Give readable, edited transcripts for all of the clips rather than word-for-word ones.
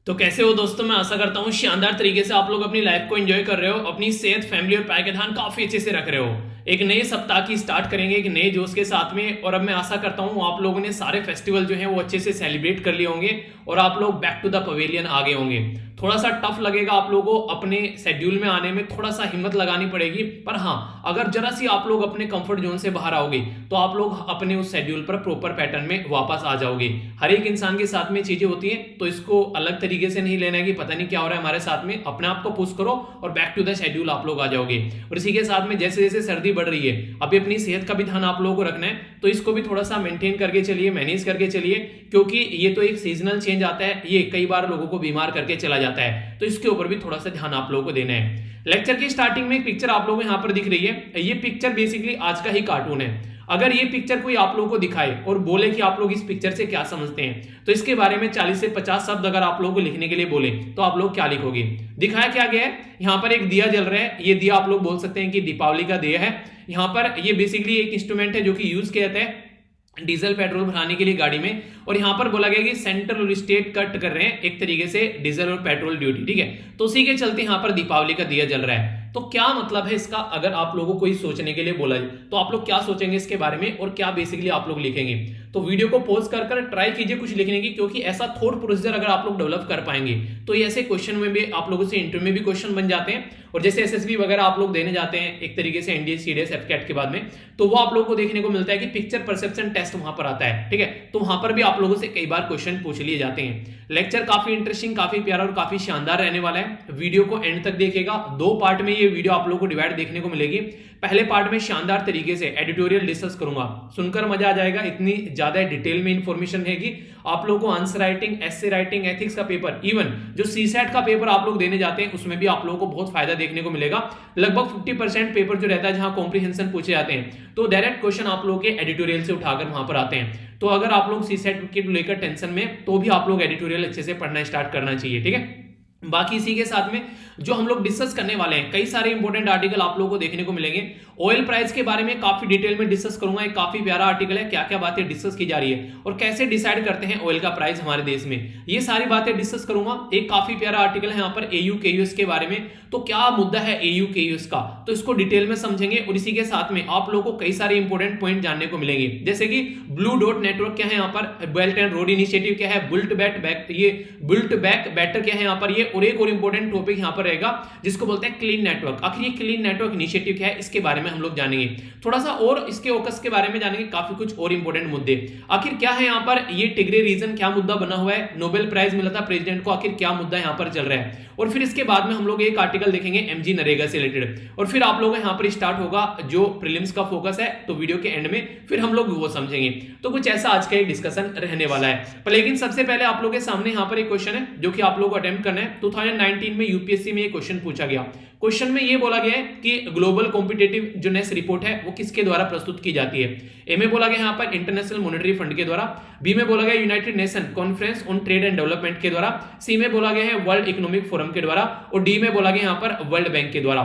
तो कैसे हो दोस्तों। मैं आशा करता हूँ शानदार तरीके से आप लोग अपनी लाइफ को एंजॉय कर रहे हो, अपनी सेहत, फैमिली और पाय का ध्यान काफी अच्छे से रख रहे हो। एक नए सप्ताह की स्टार्ट करेंगे एक नए जोश के साथ में। और अब मैं आशा करता हूँ आप लोगों ने सारे फेस्टिवल जो है वो अच्छे से सेलिब्रेट कर लिए होंगे और आप लोग बैक टू द पवेलियन आ गए होंगे। थोड़ा सा टफ लगेगा आप लोगों को अपने शेड्यूल में आने में, थोड़ा सा हिम्मत लगानी पड़ेगी। पर हाँ, अगर जरा सी आप लोग अपने कंफर्ट जोन से बाहर आओगे तो आप लोग अपने उस शेड्यूल पर प्रॉपर पैटर्न में वापस आ जाओगे। हर एक इंसान के साथ में चीजें होती हैं, तो इसको अलग तरीके से नहीं लेना है कि पता नहीं क्या हो रहा है हमारे साथ में। अपने आप को पुश करो और बैक टू द शेड्यूल आप लोग आ जाओगे। और इसी के साथ में जैसे जैसे सर्दी बढ़ रही है, अभी अपनी सेहत का भी ध्यान आप लोगों को रखना है, तो इसको भी थोड़ा सा मेंटेन करके चलिए, मैनेज करके चलिए, क्योंकि ये तो एक सीजनल चेंज आता है, ये कई बार लोगों को बीमार करके चला जाता है। तो इसके ऊपर भी थोड़ा सा ध्यान आप लोगों को देना है। लेक्चर की स्टार्टिंग में एक पिक्चर आप लोगों को यहाँ पर दिख रही है। ये पिक्चर बेसिकली आज का ही कार्टून है। अगर ये पिक्चर कोई आप लोगों को दिखाए और बोले कि आप लोग इस पिक्चर से क्या समझते हैं, तो इसके बारे में 40 से 50 शब्द अगर आप लोगों को लिखने के लिए बोले तो आप लोग क्या लिखोगे। दिखाया क्या गया है, यहाँ पर एक दिया जल रहा है। ये दिया आप लोग बोल सकते हैं कि दीपावली का दिया है। यहाँ पर ये बेसिकली एक इंस्ट्रूमेंट है जो कि यूज किया जाता है डीजल पेट्रोल भराने के लिए गाड़ी में। और यहां पर बोला गया कि सेंट्रल और स्टेट कट कर रहे हैं एक तरीके से डीजल और पेट्रोल ड्यूटी, ठीक है। तो उसी के चलते यहां पर दीपावली का दिया जल रहा है। तो क्या मतलब है इसका, अगर आप लोगों को ही सोचने के लिए बोला जाए तो आप लोग क्या सोचेंगे इसके बारे में और क्या बेसिकली आप लोग लिखेंगे। तो वीडियो को पॉज कर कर ट्राई कीजिए कुछ लिखने की, क्योंकि ऐसा थॉट प्रोसीजर अगर आप लोग डेवलप कर पाएंगे तो ये ऐसे क्वेश्चन में भी आप लोगों से इंटरव्यू में भी क्वेश्चन बन जाते हैं। और जैसे एसएसबी वगैरह आप लोग देने जाते हैं एक तरीके से एनडीए सीडीएस एफकेट के बाद में, तो वो आप लोगों को देखने को मिलता है कि पिक्चर परसेप्शन टेस्ट वहां पर आता है, ठीक है। तो वहां पर भी आप लोगों से कई बार क्वेश्चन पूछ लिए जाते हैं। लेक्चर काफी इंटरेस्टिंग, काफी प्यारा और काफी शानदार रहने वाला है। वीडियो को एंड तक देखिएगा। 2 पार्ट में ये वीडियो आप लोगों को डिवाइड देखने को मिलेगी। पहले पार्ट में शानदार तरीके से एडिटोरियल डिस्कस करूंगा, सुनकर मजा आ जाएगा। इतनी ज्यादा डिटेल में इंफॉर्मेशन रहेगी आप लोगों को। Answer writing, essay writing, ethics का पेपर, इवन जो सीसेट का पेपर आप लोग देने जाते हैं उसमें भी आप लोगों को बहुत फायदा देखने को मिलेगा। लगभग 50% पेपर जो रहता है जहां कॉम्प्रिहेंशन पूछे जाते हैं, तो डायरेक्ट क्वेश्चन आप लोगों के एडिटोरियल से उठाकर वहां पर आते हैं। तो अगर आप लोग सीसेट के लेकर टेंशन में, तो भी आप लोग एडिटोरियल अच्छे से पढ़ना स्टार्ट करना चाहिए, ठीक है। बाकी इसी के साथ में जो हम लोग डिस्कस करने वाले हैं, कई सारे इंपॉर्टेंट आर्टिकल आप लोगों को देखने को मिलेंगे। ऑयल प्राइस के बारे में काफी डिटेल में डिस्कस करूंगा। एक काफी प्यारा आर्टिकल है, क्या क्या बातें डिस्कस की जा रही है और कैसे डिसाइड करते हैं ऑयल का प्राइस हमारे देश में, ये सारी बातें डिस्कस करूंगा। एक काफी प्यारा आर्टिकल है यहाँ पर एयू केयूएस के बारे में। तो क्या मुद्दा है एयू केयूएस का, तो इसको डिटेल में समझेंगे। और इसी के साथ में आप लोगों को कई सारे इंपॉर्टेंट पॉइंट जानने को मिलेंगे, जैसे कि ब्लू डॉट नेटवर्क क्या है यहाँ पर, बेल्ट एंड रोड इनिशिएटिव क्या है, बुल्ट बैक बेटर क्या है यहाँ पर ये, और एक और इंपॉर्टेंट टॉपिक यहाँ पर रहेगा जिसको बोलते हैं क्लीन नेटवर्क। आखिर ये क्लीन नेटवर्क इनिशिएटिव क्या है, इसके बारे में हम लोग जानेंगे थोड़ा सा, और इसके ओकस के बारे में जानेंगे, काफी कुछ और इंपॉर्टेंट मुद्दे। आखिर क्या है यहाँ पर ये टिग्रे रीजन, क्या मुद्दा बना हुआ है, नोबेल प्राइज मिला था प्रेसिडेंट को, आखिर क्या मुद्दा यहाँ पर चल रहा है। और फिर इसके बाद में हम लोग एक आर्टिकल देखेंगे एमजी नरेगा से रिलेटेड। और फिर आप लोगों को यहाँ पर स्टार्ट होगा जो प्रीलिम्स का फोकस है, तो वीडियो के एंड में फिर हम लोग वो समझेंगे। तो कुछ ऐसा आज का एक डिस्कशन रहने वाला है। पर लेकिन सबसे पहले आप लोगों के सामने यहाँ पर एक क्वेश्चन है जो कि आप लोगों को अटेम्प्ट करना है। 2019 में यूपीएससी में एक क्वेश्चन पूछा गया। क्वेश्चन में ये बोला गया है कि ग्लोबल कॉम्पिटिटिव जो नेस रिपोर्ट है वो किसके द्वारा प्रस्तुत की जाती है। ए में बोला गया यहाँ पर इंटरनेशनल मॉनेटरी फंड के द्वारा, बी में बोला गया United nation conference on trade and development के द्वारा, सी में बोला गया है वर्ल्ड इकोनॉमिक फोरम के द्वारा, और डी में बोला गया यहाँ पर वर्ल्ड बैंक के द्वारा।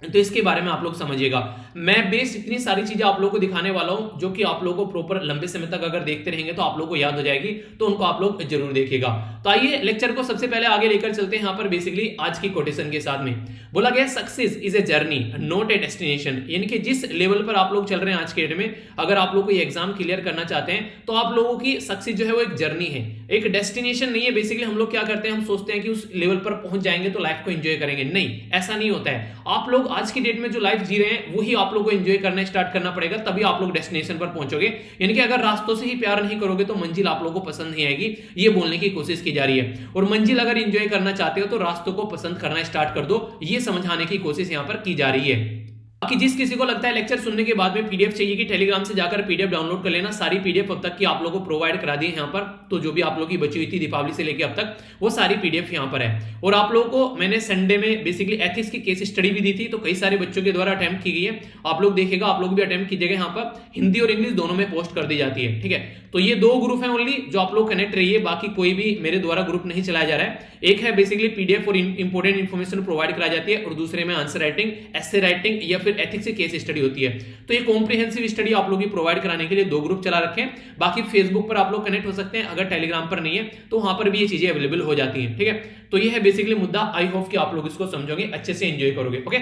तो इसके बारे में आप लोग समझिएगा। मैं बेस इतनी सारी चीजें आप लोगों को दिखाने वाला हूं जो कि आप लोगों को प्रॉपर लंबे समय तक अगर देखते रहेंगे तो आप लोगों को याद हो जाएगी, तो उनको आप लोग जरूर देखिएगा। तो आइए लेक्चर को सबसे पहले आगे लेकर चलते हैं। यहाँ पर बेसिकली आज की कोटेशन के साथ में बोला गया success is a journey not a destination, यानी कि जिस लेवल पर आप लोग चल रहे हैं आज के डेट में, अगर आप लोग को ये एग्जाम क्लियर करना चाहते हैं तो आप लोगों की सक्सेस जो है वो एक जर्नी है, एक डेस्टिनेशन नहीं है। बेसिकली हम लोग क्या करते हैं, हम सोचते हैं कि उस लेवल पर पहुंच जाएंगे तो लाइफ को एंजॉय करेंगे, नहीं, ऐसा नहीं होता है। आप लोग आज की डेट में जो लाइफ जी रहे हैं वही आप लोग को एंजॉय करना स्टार्ट करना पड़ेगा, तभी आप लोग डेस्टिनेशन पर पहुंचोगे। यानी कि अगर रास्तों से ही प्यार नहीं करोगे तो मंजिल आप लोगों को पसंद नहीं आएगी, ये बोलने की कोशिश की जा रही है। और मंजिल अगर एंजॉय करना चाहते हो तो रास्तों को पसंद करना स्टार्ट कर दो, ये समझाने की कोशिश यहां पर की जा रही है। बाकी जिस किसी को लगता है लेक्चर सुनने के बाद में पीडीएफ चाहिए कि टेलीग्राम से जाकर पीडीएफ डाउनलोड कर लेना, सारी पीडीएफ अब तक की आप लोगों को प्रोवाइड करा दी है यहाँ पर। तो जो भी आप लोगों की बची हुई थी दीपावली से लेकर अब तक, वो सारी पीडीएफ यहाँ पर है। और आप लोगों को मैंने संडे में बेसिकली एथिक्स की केस स्टडी भी दी थी, तो कई सारे बच्चों के द्वारा अटेम्प्ट की गई है। आप लोग देखिएगा, आप लोग भी अटेम्प्ट कीजिएगा। यहाँ पर हिंदी और इंग्लिश दोनों में पोस्ट कर दी जाती है, ठीक है। तो ये 2 ग्रुप है ओनली जो आप लोग कनेक्ट रहिए, बाकी कोई भी मेरे द्वारा ग्रुप नहीं चलाया जा रहा है। एक है बेसिकली पीडीएफ और इंपोर्टेंट इन्फॉर्मेशन प्रोवाइड कराई जाती है, और दूसरे में आंसर राइटिंग, एसे राइटिंग या फिर एथिक्स की केस स्टडी होती है। तो ये कॉम्प्रिहेंसिव स्टडी आप लोग की प्रोवाइड कराने के लिए 2 ग्रुप चला रखे हैं। बाकी फेसबुक पर आप लोग कनेक्ट हो सकते हैं। अगर अगर टेलीग्राम पर नहीं है तो वहां पर भी ये चीजें अवेलेबल हो जाती हैं, ठीक है। तो ये है बेसिकली मुद्दा। आई होप कि आप लोग इसको समझोगे, अच्छे से एंजॉय करोगे। ओके,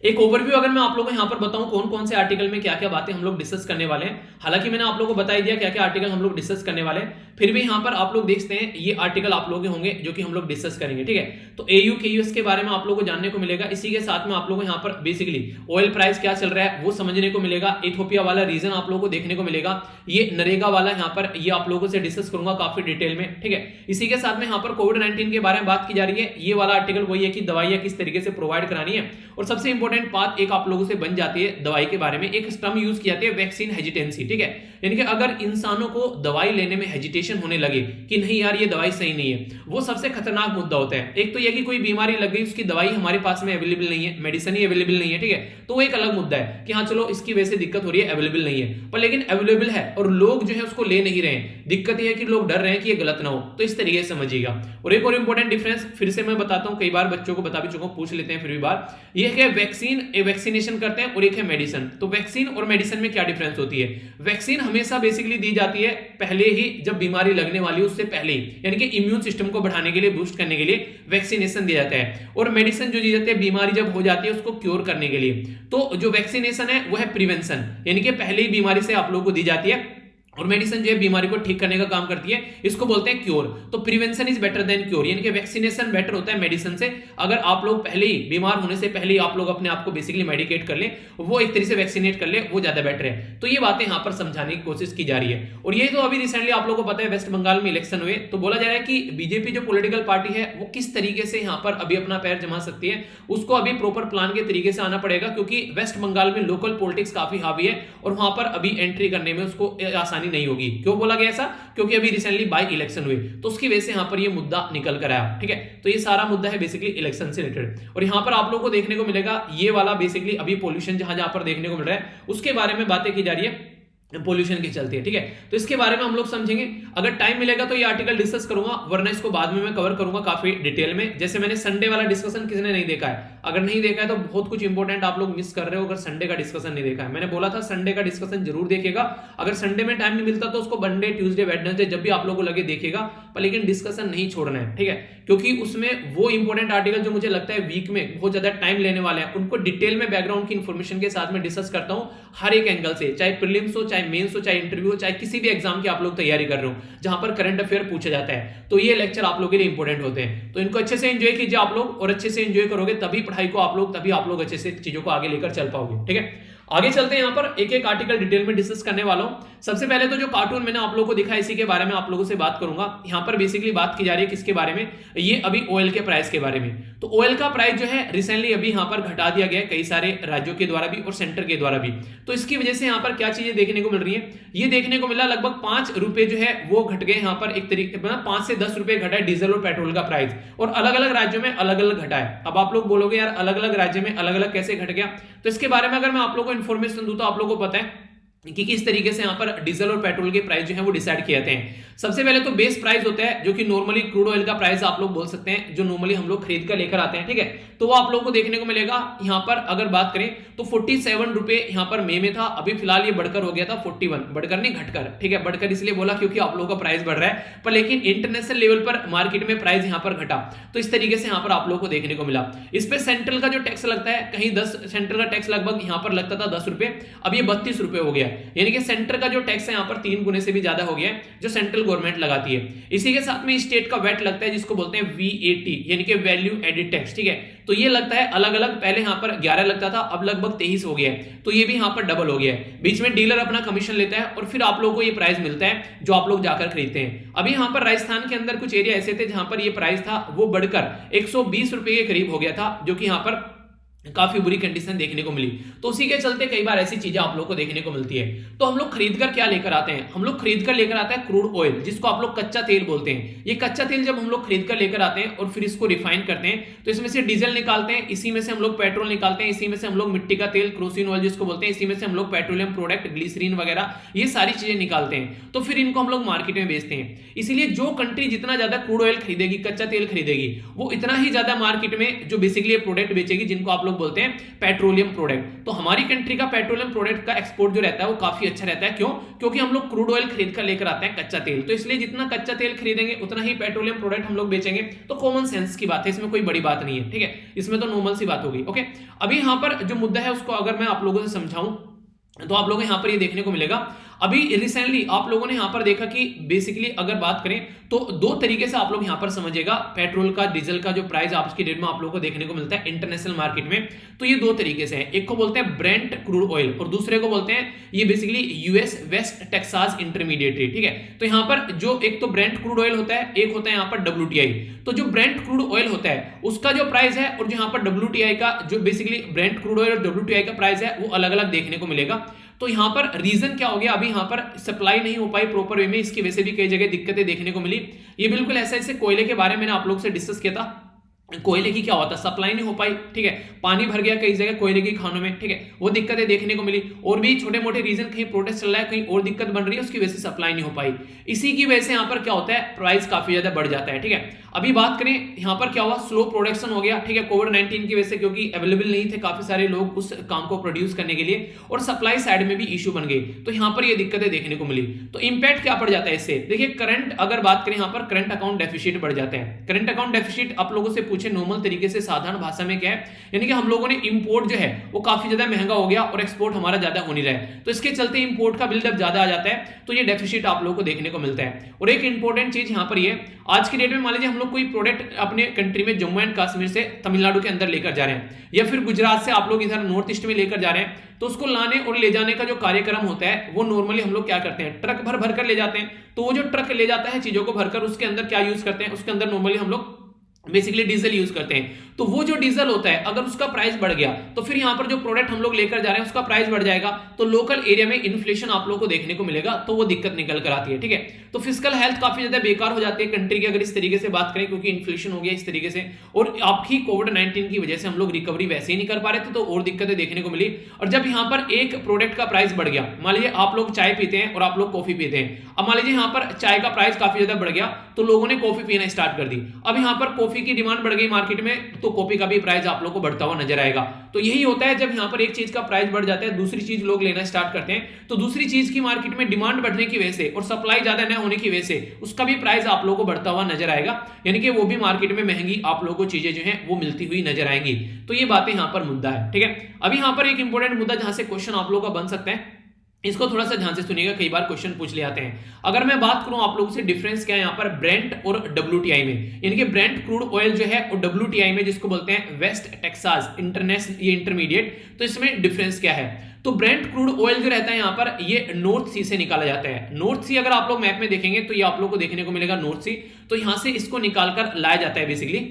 एक ओवरव्यू अगर मैं आप लोगों को यहां पर बताऊं कौन कौन से आर्टिकल में क्या क्या बातें हम लोग डिस्कस करने वाले हैं। हालांकि मैंने आप लोगों को बता ही दिया क्या क्या आर्टिकल हम लोग डिस्कस करने वाले हैं, फिर भी यहां पर आप लोग देखते हैं ये आर्टिकल आप लोग होंगे जो कि हम लोग डिस्कस करेंगे, ठीक है। तो एयू के यूएस के बारे में आप लोगों को जानने को मिलेगा। इसी के साथ में आप लोगों को यहां पर बेसिकली ऑयल प्राइस क्या चल रहा है वो समझने को मिलेगा। इथियोपिया वाला रीजन आप लोगों को देखने को मिलेगा। ये नरेगा वाला यहां पर ये आप लोगों से डिस्कस करूंगा काफी डिटेल में, ठीक है। इसी के साथ में यहां पर कोविड-19 के बारे में बात की जा रही है। ये वाला आर्टिकल वही है कि दवाइयां किस तरीके से प्रोवाइड करानी है, और सबसे इंपॉर्टेंट बात एक आप लोगों से बन जाती है दवाई के बारे में, एक टर्म यूज की जाती है वैक्सीन हेजिटेंसी, ठीक है। यानी कि अगर इंसानों को दवाई लेने में हेजिटेशन होने लगे कि नहीं यार ये दवाई सही नहीं है, वो सबसे खतरनाक मुद्दा होता है। एक तो यह कि कोई बीमारी लग गई, उसकी दवाई हमारे पास में अवेलेबल नहीं है, मेडिसिन ही अवेलेबल नहीं है, ठीक है। तो वो एक अलग मुद्दा है कि हाँ चलो इसकी वजह से दिक्कत हो रही है, अवेलेबल नहीं है, पर लेकिन अवेलेबल है और लोग जो है उसको ले नहीं रहे हैं। दिक्कत यह है कि लोग डर रहे हैं कि ये गलत ना हो। तो इस तरीके से समझिएगा। और एक और इंपॉर्टेंट डिफरेंस फिर से मैं बताता हूं, कई बार बच्चों को बता भी चुका हूं, पूछ लेते हैं फिर भी बार, ये है वैक्सीनेशन करते हैं और एक है मेडिसिन। तो वैक्सीन और मेडिसिन में क्या डिफरेंस होती है? वैक्सीन हमेशा बेसिकली दी जाती है पहले ही, जब बीमारी लगने वाली है उससे पहले ही, यानी कि इम्यून सिस्टम को बढ़ाने के लिए, बूस्ट करने के लिए वैक्सीनेशन दिया जाता है। और मेडिसिन जो दी जाती है बीमारी जब हो जाती है उसको क्योर करने के लिए। तो जो वैक्सीनेशन है वो है प्रिवेंशन, यानी कि पहले ही बीमारी से आप लोगों को दी जाती है, और मेडिसिन जो है बीमारी को ठीक करने का काम करती है, इसको बोलते हैं क्योर। तो prevention is better than cure, यानी कि वैक्सीनेशन बेटर होता है मेडिसिन से। अगर आप लोग पहले ही बीमार होने से पहले ही आप लोग अपने आप को बेसिकली मेडिकेट कर ले, वो एक तरीके से वैक्सीनेट कर ले, वो ज्यादा बेटर है। तो ये बातें यहां पर समझाने की कोशिश की जा रही है। और ये तो अभी रिसेंटली आप लोगों को पता है वेस्ट बंगाल में इलेक्शन हुए, तो बोला जा रहा है कि बीजेपी जो पॉलिटिकल पार्टी है वो किस तरीके से यहां पर अभी अपना पैर जमा सकती है, उसको अभी प्रॉपर प्लान के तरीके से आना पड़ेगा, क्योंकि वेस्ट बंगाल में लोकल पॉलिटिक्स काफी हावी है और वहां पर अभी एंट्री करने में उसको आसानी नहीं होगी। क्यों बोला गया ऐसा? क्योंकि अभी रिसेंटली बाई इलेक्शन हुए, तो उसकी वजह से यहां पर ये मुद्दा निकल कर आया, ठीक है। तो ये सारा मुद्दा है बेसिकली इलेक्शन से रिलेटेड। और यहां पर आप लोगों को देखने को मिलेगा ये वाला बेसिकली अभी पोल्यूशन जहां जहां पर देखने को मिल रहा है उसके बारे में बातें की जा रही है, पोल्यूशन की चलती है, ठीक है। तो इसके बारे में हम लोग समझेंगे। अगर टाइम मिलेगा तो ये आर्टिकल डिस्कस करूंगा, वरना इसको बाद में मैं कवर करूंगा काफी डिटेल में। जैसे मैंने संडे वाला डिस्कशन किसने नहीं देखा है, अगर नहीं देखा है तो बहुत कुछ इंपॉर्टेंट आप लोग मिस कर रहे हो अगर संडे का डिस्कशन नहीं देखा है। मैंने बोला था संडे का डिस्कशन जरूर देखेगा, अगर संडे में टाइम नहीं मिलता तो उसको मंडे, ट्यूसडे, वेडनेसडे जब भी आप लोगों को लगे देखेगा, पर लेकिन डिस्कशन नहीं छोड़ना है, ठीक है। क्योंकि उसमें वो इंपॉर्टेंट आर्टिकल जो मुझे लगता है वीक में बहुत ज्यादा टाइम लेने वाले हैं, उनको डिटेल में बैकग्राउंड की इंफॉर्मेशन के साथ में डिस्कस करता हूं हर एक एंगल से, चाहे प्रीलिम्स हो, चाहे मेंस हो, चाहे इंटरव्यू हो, चाहे किसी भी एग्जाम की आप लोग तैयारी कर रहे हो जहां पर करंट अफेयर पूछा जाता है। तो ये लेक्चर आप लोगों के लिए इंपॉर्टेंट होते हैं, तो इनको अच्छे से एंजॉय कीजिए आप लोग, और अच्छे से एंजॉय करोगे तभी पढ़ाई को आप लोग अच्छे से चीजों को आगे लेकर चल पाओगे, ठीक है। आगे चलते हैं, यहां पर एक एक आर्टिकल डिटेल में डिस्कस करने वाला हूं। सबसे पहले तो जो कार्टून मैंने आप लोगों को दिखा इसी के बारे में आप लोगों से बात करूंगा। यहां पर बेसिकली बात की जा रही है किसके बारे में, ये अभी ऑयल के प्राइस के बारे में। तो ऑयल का प्राइस जो है रिसेंटली अभी यहां पर घटा दिया गया है कई सारे राज्यों के द्वारा भी और सेंटर के द्वारा भी। तो इसकी वजह से यहां पर क्या चीजें देखने को मिल रही है, ये देखने को मिला लगभग 5 रुपए जो है वो घट गए यहां पर, एक तरीके 5 से 10 रुपए घटा है डीजल और पेट्रोल का प्राइस, और अलग अलग राज्यों में अलग अलग घटा है। अब आप लोग बोलोगे यार अलग अलग राज्य में अलग अलग कैसे घट गया, तो इसके बारे में अगर मैं आप लोगों को इन्फॉर्मेशन दूं तो आप लोगों को पता है कि किस तरीके से यहां पर डीजल और पेट्रोल के प्राइस जो है वो डिसाइड किए जाते हैं। सबसे पहले तो बेस प्राइस होता है जो कि नॉर्मली क्रूड ऑयल का प्राइस आप लोग बोल सकते हैं, जो नॉर्मली हम लोग खरीद कर लेकर आते हैं, ठीक है। तो वो आप लोगों को देखने को मिलेगा यहां पर अगर बात करें तो 47 रुपए यहां पर मई में था, अभी फिलहाल ये बढ़कर हो गया था 41, बढ़कर नहीं घटकर, ठीक है। बढ़कर इसलिए बोला क्योंकि आप लोगों का प्राइस बढ़ रहा है, पर लेकिन इंटरनेशनल लेवल पर मार्केट में प्राइस यहां पर घटा, तो इस तरीके से यहां पर आप लोगों को देखने को मिला। इस पे सेंट्रल का जो टैक्स लगता है, कहीं 10 सेंट्रल का टैक्स लगभग यहां पर लगता था 10 रुपए, अब ये 32 रुपए हो गया, यानी कि सेंटर का जो टैक्स है यहां पर 3 गुने से भी ज्यादा हो गया है जो सेंट्रल गवर्नमेंट लगाती है। इसी के साथ में स्टेट का वैट लगता है जिसको बोलते हैं वीएटी, यानी कि वैल्यू एडेड टैक्स, ठीक है। तो ये लगता है अलग अलग, पहले यहां पर 11 लगता था, अब लगभग 23 हो गया है, तो ये भी यहां पर डबल हो गया है। बीच में डीलर अपना कमीशन लेता है और फिर आप लोगों को ये प्राइस मिलता है जो आप लोग जाकर खरीदते हैं। अभी यहां पर राजस्थान के अंदर कुछ एरिया ऐसे थे जहां पर ये प्राइस था वो बढ़कर 120 रुपए के करीब हो गया था, जो कि यहां पर काफी बुरी कंडीशन देखने को मिली। तो उसी के चलते कई बार ऐसी चीजें आप लोग को देखने को मिलती है। तो हम लोग खरीद कर क्या लेकर आते हैं, हम लोग खरीद कर लेकर आते हैं क्रूड ऑयल, जिसको आप लोग कच्चा तेल बोलते हैं। ये कच्चा तेल जब हम लोग खरीद कर लेकर आते हैं और फिर इसको रिफाइन करते हैं तो इसमें से डीजल निकालते हैं, इसी में से हम लोग पेट्रोल निकालते हैं, इसी में से हम लोग मिट्टी का तेल क्रोसिन ऑयल जिसको बोलते हैं, इसी में से हम लोग पेट्रोलियम प्रोडक्ट ग्लिसरीन वगैरह ये सारी चीजें निकालते हैं। तो फिर इनको हम लोग मार्केट में बेचते हैं। इसीलिए जो कंट्री जितना ज्यादा क्रूड ऑयल खरीदेगी, कच्चा तेल खरीदेगी, वो इतना ही ज्यादा मार्केट में जो बेसिकली प्रोडक्ट बेचेगी जिनको आप लोग लोग बोलते हैं पेट्रोलियम प्रोडक्ट। तो हमारी कंट्री का पेट्रोलियम प्रोडक्ट का एक्सपोर्ट जो रहता है वो काफी अच्छा रहता है। क्यों? क्योंकि हम लोग क्रूड ऑयल खरीद कर लेकर आते हैं, कच्चा तेल। तो इसलिए जितना कच्चा तेल खरीदेंगे उतना ही पेट्रोलियम प्रोडक्ट हम लोग बेचेंगे। तो कॉमन सेंस की बात है, इसमें कोई बड़ी बात नहीं है, ठीक है, इसमें तो नॉर्मल सी बात होगी। ओके, अभी यहां पर जो मुद्दा है उसको अगर मैं आप लोगों से समझाऊं तो आप लोगों को यहां पर ये देखने को मिलेगा, अभी रिसेंटली आप लोगों ने यहां पर देखा कि बेसिकली अगर बात करें तो दो तरीके से आप लोग यहां पर समझिएगा पेट्रोल का, डीजल का जो प्राइस आज की डेट में आप लोगों को देखने को मिलता है इंटरनेशनल मार्केट में। तो ये दो तरीके से है, एक को बोलते हैं ब्रेंट क्रूड ऑयल और दूसरे को बोलते हैं ये basically US West Texas intermediate, ठीक है। तो यहां पर जो एक तो ब्रेंट क्रूड ऑयल होता है, एक होता है यहां पर WTI। तो जो ब्रेंट क्रूड ऑयल होता है उसका जो प्राइस है और जो यहां पर WTI का जो बेसिकली ब्रेंट क्रूड ऑयल और WTI का प्राइस है वो अलग अलग देखने को मिलेगा। तो यहां पर रीजन क्या हो गया, अभी यहां पर सप्लाई नहीं हो पाई प्रॉपर वे में, इसकी वजह से भी कई जगह दिक्कतें देखने को मिली। ये बिल्कुल ऐसा जैसे कोयले के बारे में मैंने आप लोग से डिस्कस किया था, कोयले की क्या होता है, सप्लाई नहीं हो पाई, ठीक है, पानी भर गया कई जगह कोयले की खानों में, ठीक है, वो दिक्कतें देखने को मिली। और भी छोटे मोटे रीजन, कहीं प्रोटेस्ट चल रहा है, कहीं और दिक्कत बन रही है, उसकी वजह से सप्लाई नहीं हो पाई। इसी की वजह से यहां पर क्या होता है, प्राइस काफी ज्यादा बढ़ जाता है, ठीक है। अभी बात करें यहां पर क्या हुआ, स्लो प्रोडक्शन हो गया, ठीक है, कोविड-19 की वजह से, क्योंकि अवेलेबल नहीं थे काफी सारे लोग उस काम को प्रोड्यूस करने के लिए, और सप्लाई साइड में भी इश्यू बन गई। तो यहां पर ये दिक्कतें देखने को मिली। तो इंपैक्ट क्या पड़ जाता है इससे, देखिए करंट अगर बात करें यहां पर करंट अकाउंट डेफिसिट बढ़ जाते हैं। करंट अकाउंट डेफिसिट आप लोगों से पूछे नॉर्मल तरीके से साधारण भाषा में क्या है, यानी कि हम लोगों ने इंपोर्ट जो है वो काफी ज्यादा महंगा हो गया और एक्सपोर्ट हमारा ज्यादा हो नहीं रहा है, तो इसके चलते इंपोर्ट का बिल्डअप ज्यादा आ जाता है, तो ये डेफिसिट आप लोगों को देखने को मिलता है। और एक इंपॉर्टेंट चीज यहां पर ये, आज की डेट में मान लीजिए हम लोग कोई प्रोडक्ट अपने कंट्री में जम्मू एंड कश्मीर से तमिलनाडु के अंदर लेकर जा रहे हैं, या फिर गुजरात से आप लोग इधर नॉर्थ ईस्ट में लेकर जा रहे हैं, तो उसको लाने और ले जाने का जो कार्यक्रम होता है वो नॉर्मली हम लोग क्या करते हैं, ट्रक भर भर कर ले जाते हैं। तो वो जो ट्रक ले जाता है चीजों को भरकर, उसके अंदर क्या यूज करते हैं, उसके अंदर नॉर्मली हम लोग बेसिकली डीजल यूज करते हैं। तो वो जो डीजल होता है अगर उसका प्राइस बढ़ गया तो फिर यहां पर जो प्रोडक्ट हम लोग लेकर जा रहे हैं उसका प्राइस बढ़ जाएगा, तो लोकल एरिया में इन्फ्लेशन आप लोग को देखने को मिलेगा, तो वो दिक्कत निकल कर आती है, ठीक है। तो फिजिकल हेल्थ काफी ज्यादा बेकार हो जाती है कंट्री की अगर इस तरीके से बात करें, क्योंकि इन्फ्लेशन हो गया इस तरीके से, और आपकी कोविड-19 की वजह से हम लोग रिकवरी वैसे ही नहीं कर पा रहे थे, तो और दिक्कतें देखने को मिली। और जब यहां पर एक प्रोडक्ट का प्राइस बढ़ गया, मान लीजिए आप लोग चाय पीते हैं और आप लोग कॉफी पीते हैं, अब मान लीजिए यहां पर चाय का प्राइस काफी ज्यादा बढ़ गया तो लोगों ने कॉफी पीना स्टार्ट कर दी। अब यहां पर कॉफी की डिमांड बढ़ गई मार्केट में, तो कॉफी का भी प्राइस आप लोग को बढ़ता हुआ नजर आएगा। तो यही होता है जब यहां पर एक चीज का प्राइस बढ़ जाता है, दूसरी चीज लोग लेना स्टार्ट करते हैं, तो दूसरी चीज की मार्केट में डिमांड बढ़ने की वजह से और सप्लाई ज्यादा न होने की वजह से उसका भी प्राइस आप लोगों को बढ़ता हुआ नजर आएगा, यानी कि वो भी मार्केट में महंगी आप लोगों को चीजें जो है वो मिलती हुई नजर आएंगी। तो ये बातें यहां पर मुद्दा है, ठीक है। अभी यहां पर एक इंपॉर्टेंट मुद्दा जहां से क्वेश्चन आप लोगों का बन सकता है, इसको थोड़ा सा ध्यान से सुनिएगा, कई बार क्वेश्चन पूछ ले आते हैं। अगर मैं बात करूं आप लोगों से डिफरेंस क्या है यहाँ पर ब्रेंट और WTI में, यानी कि ब्रेंट क्रूड ऑयल जो है और WTI में जिसको बोलते हैं वेस्ट टेक्सास इंटरनेशनल ये इंटरमीडिएट, तो इसमें डिफरेंस क्या है। तो ब्रेंट क्रूड ऑयल जो रहता है यहाँ पर ये नॉर्थ सी से निकाला जाता है। नॉर्थ सी अगर आप लोग मैप में देखेंगे तो ये आप लोग को देखने को मिलेगा नॉर्थ सी, तो यहां से इसको निकालकर लाया जाता है बेसिकली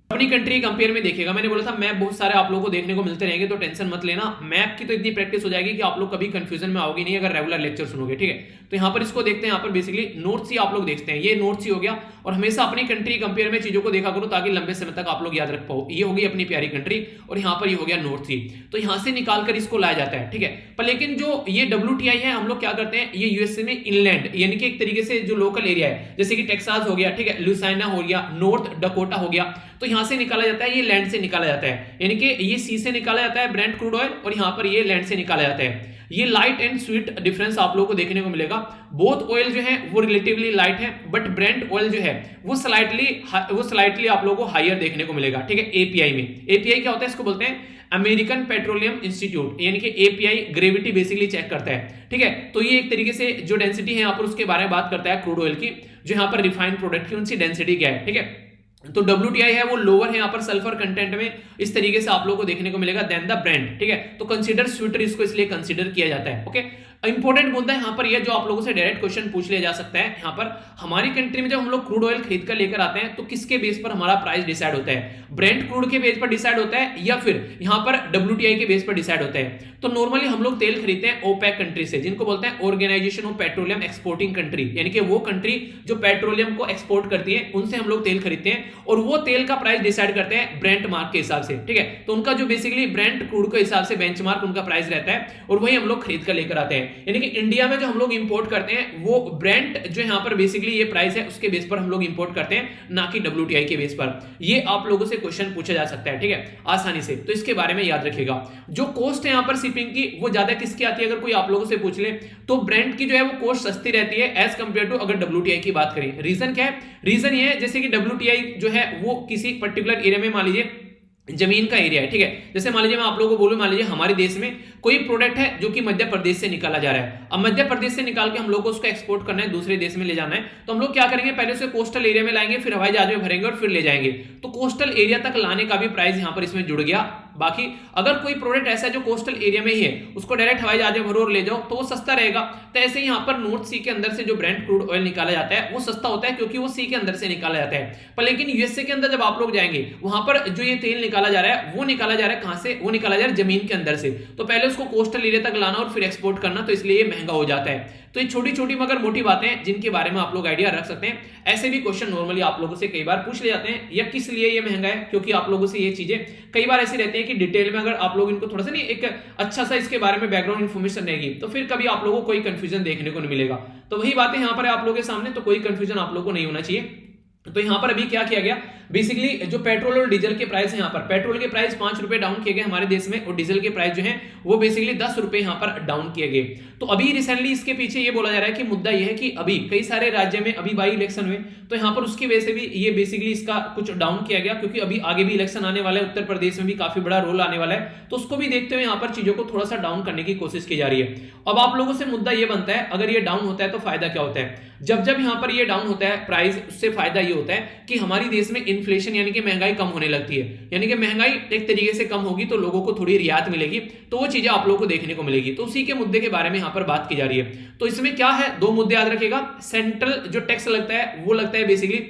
अपनी कंट्री कंपेयर में देखिएगा। मैंने बोला था मैप बहुत सारे आप लोगों को देखने को मिलते रहेंगे, तो टेंशन मत लेना, मैप की तो इतनी प्रैक्टिस हो जाएगी कि आप लोग कभी कंफ्यूजन में आओगे नहीं अगर रेगुलर लेक्चर सुनोगे, ठीक है। तो यहाँ पर इसको देखते हैं, यहाँ पर बेसिकली नॉर्थ सी आप लोग देखते हैं, ये नॉर्थ सी हो गया, और हमेशा अपनी कंट्री कंपेयर में चीजों को देखा करो ताकि लंबे समय तक आप लोग याद रख पाओ। ये होगी अपनी प्यारी कंट्री और यहाँ पर ये हो गया नॉर्थ सी, तो यहाँ से निकालकर इसको लाया जाता है, ठीक है। पर लेकिन जो ये WTI है हम लोग क्या करते हैं, ये यूएसए में इनलैंड यानी कि एक तरीके से जो लोकल एरिया है, जैसे कि टेक्सास हो गया, ठीक है, लुइसियाना हो गया, नॉर्थ डकोटा हो गया, तो यहां से निकाला जाता है, ये लैंड से निकाला जाता है, यानी कि ये सी से निकाला जाता है ब्रेंट क्रूड ऑयल, और यहां पर ये लैंड से निकाला जाता है। ये लाइट एंड स्वीट डिफरेंस आप लोगों को देखने को मिलेगा। बोथ ऑयल जो है वो रिलेटिवली लाइट है, बट ब्रेंट ऑयल जो है वो स्लाइटली आप लोगों को हायर देखने को मिलेगा, ठीक है। एपीआई में, एपीआई क्या होता है, इसको बोलते हैं अमेरिकन पेट्रोलियम इंस्टीट्यूट, यानी कि एपीआई ग्रेविटी बेसिकली चेक करता है, ठीक है। तो ये एक तरीके से जो डेंसिटी है यहाँ पर उसके बारे में बात करता है क्रूड ऑयल की, जो यहाँ पर रिफाइंड प्रोडक्ट की उनकी डेंसिटी क्या है, ठीक है। तो WTI है वो लोअर है यहाँ पर सल्फर कंटेंट में, इस तरीके से आप लोगों को देखने को मिलेगा देन द ब्रेंट, ठीक है। तो कंसीडर स्वीटर इसको इसलिए कंसीडर किया जाता है, ओके। इंपॉर्टेंट मुद्दा यहाँ पर यह जो आप लोगों से डायरेक्ट क्वेश्चन पूछ लिया जा सकता है, यहाँ पर हमारी कंट्री में जब हम लोग क्रूड ऑयल खरीद कर लेकर आते हैं तो किसके बेस पर हमारा प्राइस डिसाइड होता है, ब्रेंट क्रूड के बेस पर डिसाइड होता है या फिर यहाँ पर WTI के बेस पर डिसाइड होता है। तो नॉर्मली हम लोग तेल खरीदते हैं ओपेक कंट्री से, जिनको बोलते हैं organisation of petroleum exporting country, यानी कि वो कंट्री जो पेट्रोलियम को एक्सपोर्ट करती है उनसे हम लोग तेल खरीदते हैं, और वो तेल का प्राइस डिसाइड करते हैं ब्रेंट मार्क के हिसाब से, ठीक है। तो उनका जो बेसिकली ब्रेंट क्रूड के हिसाब से बेंचमार्क उनका प्राइस रहता है और वही हम लोग खरीद कर लेकर आते हैं। यानी कि इंडिया में जो हम लोग इंपोर्ट करते हैं वो ब्रेंट जो यहाँ पर बेसिकली ये प्राइस है उसके बेस पर हम लोग इंपोर्ट करते हैं, ना कि WTI के बेस पर। ये आप लोगों से क्वेश्चन पूछा जा सकता है, ठीक है, आसानी से, तो इसके बारे में याद रखिएगा। जो कॉस्ट है यहाँ पर शिपिंग की वो ज्यादा किसकी आती है, अगर कोई आप लोगों से पूछ ले तो ब्रेंट की जो है वो कॉस्ट सस्ती रहती है एज कंपेयर टू अगर WTI की बात करें। रीजन क्या है, रीजन ये है जैसे कि WTI जो है वो किसी पर्टिकुलर एरिया में मान लीजिए जमीन का एरिया है, ठीक है, जैसे मान लीजिए मैं आप लोगों को बोलूं, मान लीजिए हमारे देश में कोई प्रोडक्ट है जो कि मध्य प्रदेश से निकाला जा रहा है। अब मध्य प्रदेश से निकाल के हम लोग को उसको एक्सपोर्ट करना है, दूसरे देश में ले जाना है, तो हम लोग क्या करेंगे, पहले उसे कोस्टल एरिया में लाएंगे, फिर हवाई जहाज में भरेंगे और फिर ले जाएंगे। तो कोस्टल एरिया तक लाने का भी प्राइस यहां पर इसमें जुड़ गया। बाकी अगर कोई प्रोडक्ट ऐसा है जो कोस्टल एरिया में ही है, उसको डायरेक्ट हवाई जहाज में भरो और ले जाओ तो वो सस्ता रहेगा। तो ऐसे ही यहाँ पर नॉर्थ सी के अंदर से जो ब्रेंट क्रूड ऑयल निकाला जाता है वो सस्ता होता है क्योंकि वो सी के अंदर से निकाला जाता है। पर लेकिन यूएसए के अंदर जब आप लोग जाएंगे वहां पर जो ये तेल निकाला जा रहा है वो निकाला जा रहा है कहां से, वो निकाला जा रहा है जमीन के अंदर से। तो पहले उसको कोस्टल एरिया तक लाना और फिर एक्सपोर्ट करना, तो इसलिए ये महंगा हो जाता है। तो ये छोटी छोटी मगर मोटी बातें हैं जिनके बारे में आप लोग आइडिया रख सकते हैं। ऐसे भी क्वेश्चन नॉर्मली आप लोगों से कई बार पूछ ले जाते हैं, या किस लिए ये महंगा है, क्योंकि आप लोगों से ये चीजें कई बार ऐसी रहती है कि डिटेल में अगर आप लोग इनको थोड़ा सा नहीं एक अच्छा सा इसके बारे में बैकग्राउंड इन्फॉर्मेशन रहेगी तो फिर कभी आप लोगों को कोई कंफ्यूजन देखने को नहीं मिलेगा। तो वही बातें यहाँ पर आप लोगों के सामने, तो कोई कंफ्यूजन आप लोगों को नहीं होना चाहिए। तो यहां पर अभी क्या किया गया, बेसिकली जो पेट्रोल और डीजल के प्राइस है, यहाँ पर पेट्रोल के प्राइस 5 रुपए डाउन किए गए हमारे देश में, और डीजल के प्राइस जो है वो बेसिकली 10 रुपए यहाँ पर डाउन किए गए। तो अभी रिसेंटली इसके पीछे ये बोला जा रहा है कि मुद्दा ये है कि अभी कई सारे राज्य में अभी बाई इलेक्शन हुए, तो यहाँ पर उसकी वजह से भी ये बेसिकली इसका कुछ डाउन किया गया, क्योंकि अभी आगे भी इलेक्शन आने वाला है, उत्तर प्रदेश में भी काफी बड़ा रोल आने वाला है, तो उसको भी देखते हुए यहाँ पर चीजों को थोड़ा सा डाउन करने की कोशिश की जा रही है। अब आप लोगों से मुद्दा ये बनता है, अगर ये डाउन होता है तो फायदा क्या होता है, जब जब यहाँ पर ये डाउन होता है प्राइस, उससे फायदा ये होता है कि हमारी देश में इन्फ्लेशन यानी कि महंगाई कम होने लगती है, यानी कि महंगाई एक तरीके से कम होगी तो लोगों को थोड़ी रियायत मिलेगी, तो वो चीजें आप लोगों को देखने को मिलेगी। तो उसी के मुद्दे के बारे में यहाँ पर बात की जा रही है। तो इसमें क्या है, दो मुद्दे याद रखिएगा। सेंट्रल जो टैक्स लगता है वो लगता है बेसिकली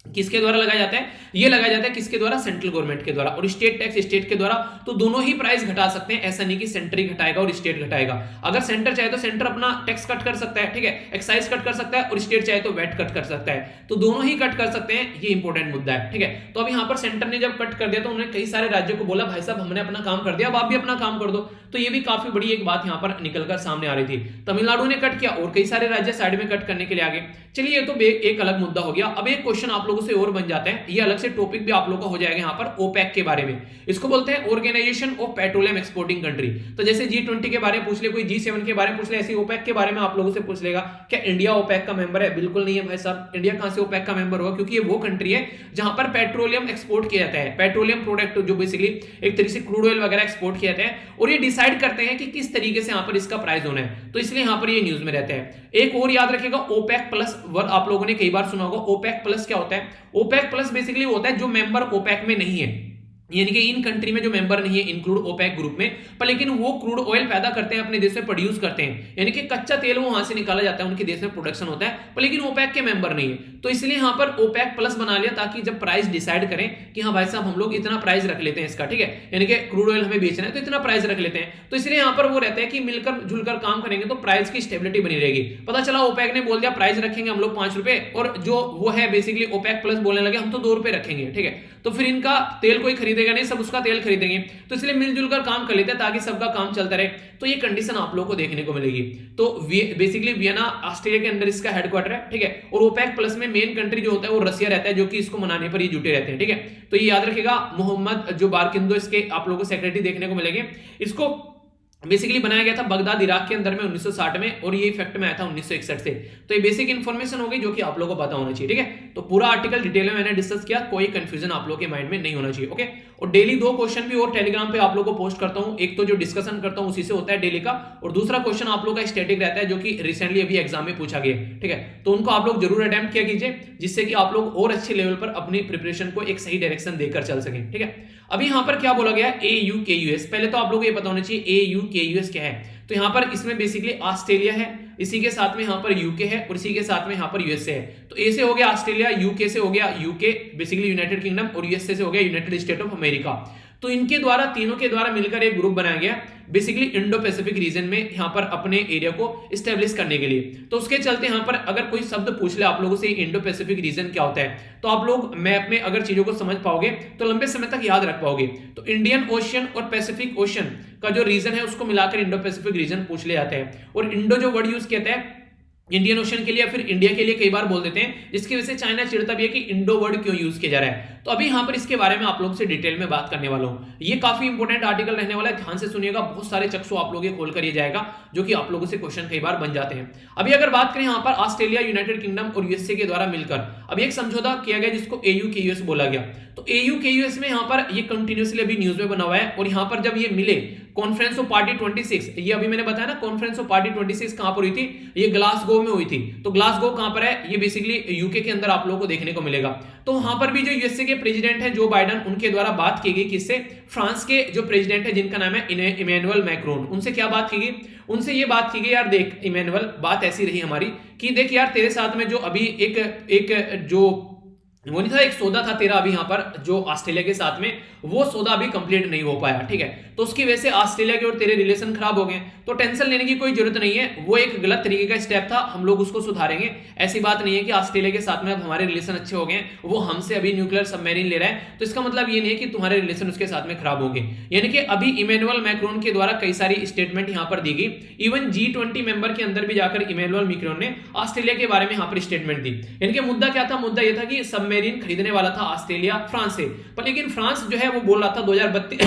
किसके द्वारा लगाया जाता है, ये लगाया जाता है किसके द्वारा, सेंट्रल गवर्नमेंट के द्वारा, और स्टेट टैक्स स्टेट के द्वारा। तो दोनों ही प्राइस घटा सकते हैं, ऐसा नहीं कि सेंटर ही घटाएगा और स्टेट घटाएगा। अगर सेंटर चाहे तो सेंटर अपना टैक्स कट कर सकता है, ठीक है, एक्साइज कट कर सकता है, और स्टेट चाहे तो वैट कट कर सकता है, तो दोनों ही कट कर सकते हैं। ये इंपॉर्टेंट मुद्दा है, ठीक है। तो अब यहाँ पर सेंटर ने जब कट कर दिया तो उन्होंने कई सारे राज्यों को बोला भाई साहब हमने अपना काम कर दिया, अब आप भी अपना काम कर दो। तो ये भी काफी बड़ी एक बात यहाँ पर निकलकर सामने आ रही थी। तमिलनाडु ने कट किया और कई सारे राज्य साइड में कट करने के लिए आगे। चलिए ये तो एक अलग मुद्दा हो गया। अब एक क्वेश्चन आप लोगों से और बन जाता है, ये अलग से टॉपिक भी आप लोगों का हो जाएगा यहाँ पर, ओपेक के बारे में। इसको बोलते हैं organisation of petroleum exporting country. तो जैसे G20 के बारे में पूछ ले, कोई G7 के बारे में पूछ ले, ऐसे ओपेक के बारे में आप लोगों से पूछ लेगा क्या इंडिया ओपेक का मेंबर है। बिल्कुल नहीं है भाई साहब, इंडिया कहां से ओपेक का मेंबर होगा, क्योंकि ये वो कंट्री है जहां पर पेट्रोलियम एक्सपोर्ट किया जाता है, पेट्रोलियम प्रोडक्ट जो बेसिकली एक तरीके से क्रूड ऑयल वगैरह एक्सपोर्ट किया जाता है, और ये डिसाइड करते हैं कि किस तरीके से यहाँ पर इसका प्राइस होना है। तो इसलिए यहाँ पर ये न्यूज में रहता है। एक और याद रखिएगा, ओपेक प्लस वर्ड आप लोगों ने कई बार सुना होगा। ओपेक प्लस क्या होता है, ओपेक प्लस बेसिकली होता है जो मेंबर ओपेक में नहीं है, यानी कि इन कंट्री में जो मेंबर नहीं है इंक्लूड ओपेक ग्रुप में, पर लेकिन वो क्रूड ऑयल पैदा करते हैं, अपने देश में प्रोड्यूस करते हैं, यानी कि कच्चा तेल वो वहां से निकाला जाता है, उनके देश में प्रोडक्शन होता है, पर लेकिन ओपेक के मेंबर नहीं है। तो इसलिए यहां पर ओपेक प्लस बना लिया ताकि जब प्राइस डिसाइड करें कि हाँ भाई साहब हम लोग इतना प्राइस रख लेते हैं इसका, ठीक है, यानी कि क्रूड ऑयल हमें बेचना है तो इतना प्राइस रख लेते हैं। तो इसलिए यहां पर वो रहता है कि मिलकर जुलकर काम करेंगे तो प्राइस की स्टेबिलिटी बनी रहेगी। पता चला ओपेक ने बोल दिया प्राइस रखेंगे हम लोग 5 रुपए, और जो वो है बेसिकली ओपेक प्लस बोलने लगे हम तो 2 रुपए रखेंगे, ठीक है, तो फिर इनका तेल कोई खरीदेगा नहीं, सब उसका तेल खरीदेंगे। तो इसलिए मिलजुल कर काम कर लेते हैं ताकि सबका काम चलता रहे। तो ये कंडीशन आप लोगों को देखने को मिलेगी। तो बेसिकली वियना ऑस्ट्रेलिया के अंदर इसका हेडक्वार्टर है, ठीक है, और ओपेक प्लस में मेन कंट्री जो होता है वो रसिया रहता है, जो कि इसको मनाने पर ये जुटे रहते हैं, ठीक है। तो ये याद रखिएगा, मोहम्मद जो बारकिंदो इसके आप लोगों को सेक्रेटरी देखने को मिलेंगे। इसको बेसिकली बनाया गया था बगदाद इराक के अंदर में 1960 में, और ये इफेक्ट में आया था 1961 से। तो ये बेसिक इन्फॉर्मेशन होगी जो कि आप लोगों को पता होना चाहिए, ठीक है। तो पूरा आर्टिकल डिटेल में मैंने डिस्कस किया, कोई कंफ्यूजन आप लोगों के माइंड में नहीं होना चाहिए, ओके। और डेली 2 क्वेश्चन भी और टेलीग्राम पे आप लोगों को पोस्ट करता हूं, एक तो जो डिस्कशन करता हूं उसी से होता है डेली का, और दूसरा क्वेश्चन आप लोग का स्टैटिक रहता है जो कि रिसेंटली अभी एग्जाम में पूछा गया, ठीक है। तो उनको आप लोग जरूर अटेम्प्ट किया कीजिए, जिससे कि आप लोग और अच्छे लेवल पर अपनी प्रिपरेशन को एक सही डायरेक्शन देकर चल सकें, ठीक है। अभी यहां पर क्या बोला गया, AUKUS। पहले तो आप लोगों को ये पता होना चाहिए AUKUS क्या है। तो यहां पर इसमें बेसिकली ऑस्ट्रेलिया है, इसी के साथ में यहां पर यूके है, और इसी के साथ में यहां पर यूएसए है। तो ए से हो गया ऑस्ट्रेलिया, यूके से हो गया यूके बेसिकली यूनाइटेड किंगडम, और यूएसए से हो गया यूनाइटेड स्टेट ऑफ अमेरिका। तो इनके द्वारा, तीनों के द्वारा मिलकर एक ग्रुप बनाया गया बेसिकली इंडो पैसिफिक रीजन में यहाँ पर अपने एरिया को स्टेब्लिश करने के लिए। तो उसके चलते यहाँ पर अगर कोई शब्द पूछ ले आप लोगों से इंडो पैसिफिक रीजन क्या होता है, तो आप लोग मैप में अगर चीजों को समझ पाओगे तो लंबे समय तक याद रख पाओगे। तो इंडियन ओशियन और पैसिफिक ओशियन का जो रीजन है उसको मिलाकर इंडो पैसिफिक रीजन पूछ ले जाता है। और इंडो जो वर्ड यूज किया है इंडियन ओशन के लिए या फिर इंडिया के लिए कई बार बोल देते हैं, जिसकी वजह से चाइना चिढ़ता भी है कि इंडो वर्ड क्यों यूज किया जा रहा है। तो अभी यहां पर इसके बारे में आप लोग से डिटेल में बात करने वाला हूं। ये काफी इंपॉर्टेंट आर्टिकल रहने वाला है, ध्यान से सुनिएगा, बहुत सारे चक्षु आप लोग खोल कर ये जाएगा जो कि आप लोगों से क्वेश्चन कई बार बन जाते हैं। अभी अगर बात करें यहाँ पर ऑस्ट्रेलिया, यूनाइटेड किंगडम और यूएसए के द्वारा मिलकर अभी एक समझौता किया गया जिसको एयू के यूएस बोला गया। तो एयू के यूएस में यहाँ पर ये कंटिन्यूसली अभी न्यूज में बना हुआ है। और यहाँ पर जब ये मिले कॉन्फ्रेंस ऑफ पार्टी 26, ये अभी मैंने बताया ना कॉन्फ्रेंस ऑफ पार्टी 26 कहां पर हुई थी, ये ग्लासगो में हुई थी। तो ग्लासगो कहां पर है, ये बेसिकली यूके के अंदर आप लोगों को देखने को मिलेगा। तो वहां पर भी जो यूएसए के प्रेसिडेंट है जो बाइडेन, उनके द्वारा बात की गई किससे, फ्रांस के जो प्रेसिडेंट है जिनका नाम है इमैनुअल मैक्रोन, उनसे क्या बात की गई, उनसे ये बात की गई यार देख इमैनुअल, बात ऐसी रही हमारी कि देख यार तेरे साथ में जो अभी एक जो वो नहीं था, एक सौदा था तेरा अभी यहाँ पर जो ऑस्ट्रेलिया के साथ में, वो सौदा अभी कंप्लीट नहीं हो पाया, ठीक है। तो उसकी वजह से ऑस्ट्रेलिया के और तेरे रिलेशन खराब हो गए। तो टेंशन लेने की कोई जरूरत नहीं है, वो एक गलत तरीके का स्टेप था, हम लोग उसको सुधारेंगे। ऐसी बात नहीं है कि ऑस्ट्रेलिया के साथ में अब हमारे रिलेशन अच्छे हो गए, वो हमसे अभी न्यूक्लियर सबमरीन ले रहा है, तो इसका मतलब ये नहीं है कि तुम्हारे रिलेशन उसके साथ में खराब होंगे। यानी कि अभी इमैनुअल मैक्रोन के द्वारा कई सारी स्टेटमेंट यहाँ पर दी गई। इवन G20 मेंबर के अंदर भी जाकर इमैनुअल मैक्रोन ने ऑस्ट्रेलिया के बारे में यहाँ पर स्टेटमेंट दी। यानी कि मुद्दा क्या था, मुद्दा यह था कि सबमरीन खरीदने वाला था ऑस्ट्रेलिया फ्रांस से, पर लेकिन फ्रांस जो है वो बोल रहा था 2032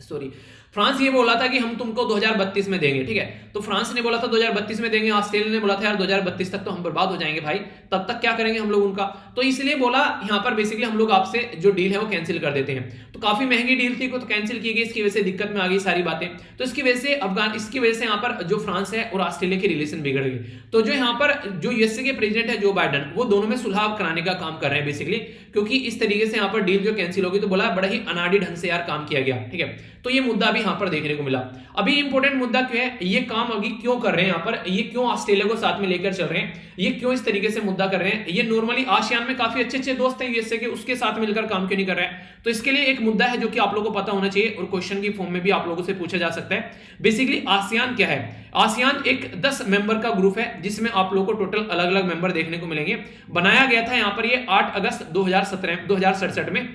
सॉरी, फ्रांस ये बोला था कि हम तुमको 2032 में देंगे, ठीक है। तो फ्रांस ने बोला था 2032 में देंगे, ऑस्ट्रेलिया ने बोला था यार 2032 तक तो हम बर्बाद हो जाएंगे भाई, तब तक क्या करेंगे हम लोग उनका। तो इसलिए बोला यहाँ पर बेसिकली हम लोग आपसे जो डील है वो कैंसिल कर देते हैं। तो काफी महंगी डील थी तो कैंसिल की गई, इसकी वजह से दिक्कत में आ गई सारी बातें। तो इसकी वजह से यहाँ पर जो फ्रांस है और ऑस्ट्रेलिया के रिलेशन बिगड़ गए। तो जो यहाँ पर जो यूएसए के प्रेसिडेंट है जो बाइडेन, वो दोनों में सुलह कराने का काम कर रहे हैं बेसिकली, क्योंकि इस तरीके से यहाँ पर डील जो कैंसिल होगी, तो बोला बड़ा ही अनाड़ी ढंग से यार काम किया गया, ठीक है। तो ये मुद्दा भी यहाँ पर देखने को मिला। अभी इंपॉर्टेंट मुद्दा क्या है, ये काम अभी क्यों कर रहे हैं यहाँ पर, ये क्यों ऑस्ट्रेलिया को साथ में लेकर चल रहे हैं, ये क्यों इस तरीके से मुद्दा कर रहे हैं। ये नॉर्मली आसियान में काफी अच्छे दोस्त हैं यूएसए के, उसके साथ मिलकर काम क्यों नहीं कर रहे हैं। तो इसके लिए एक मुद्दा है जो कि आप लोगों को पता होना चाहिए और क्वेश्चन की फॉर्म में भी आप लोगों से पूछा जा सकता है। बेसिकली आसियान क्या है, आसियान एक 10 मेंबर का ग्रुप है जिसमें आप लोगों को टोटल अलग अलग मेंबर देखने को मिलेंगे। बनाया गया था यहाँ पर ये 8 अगस्त 2067 में,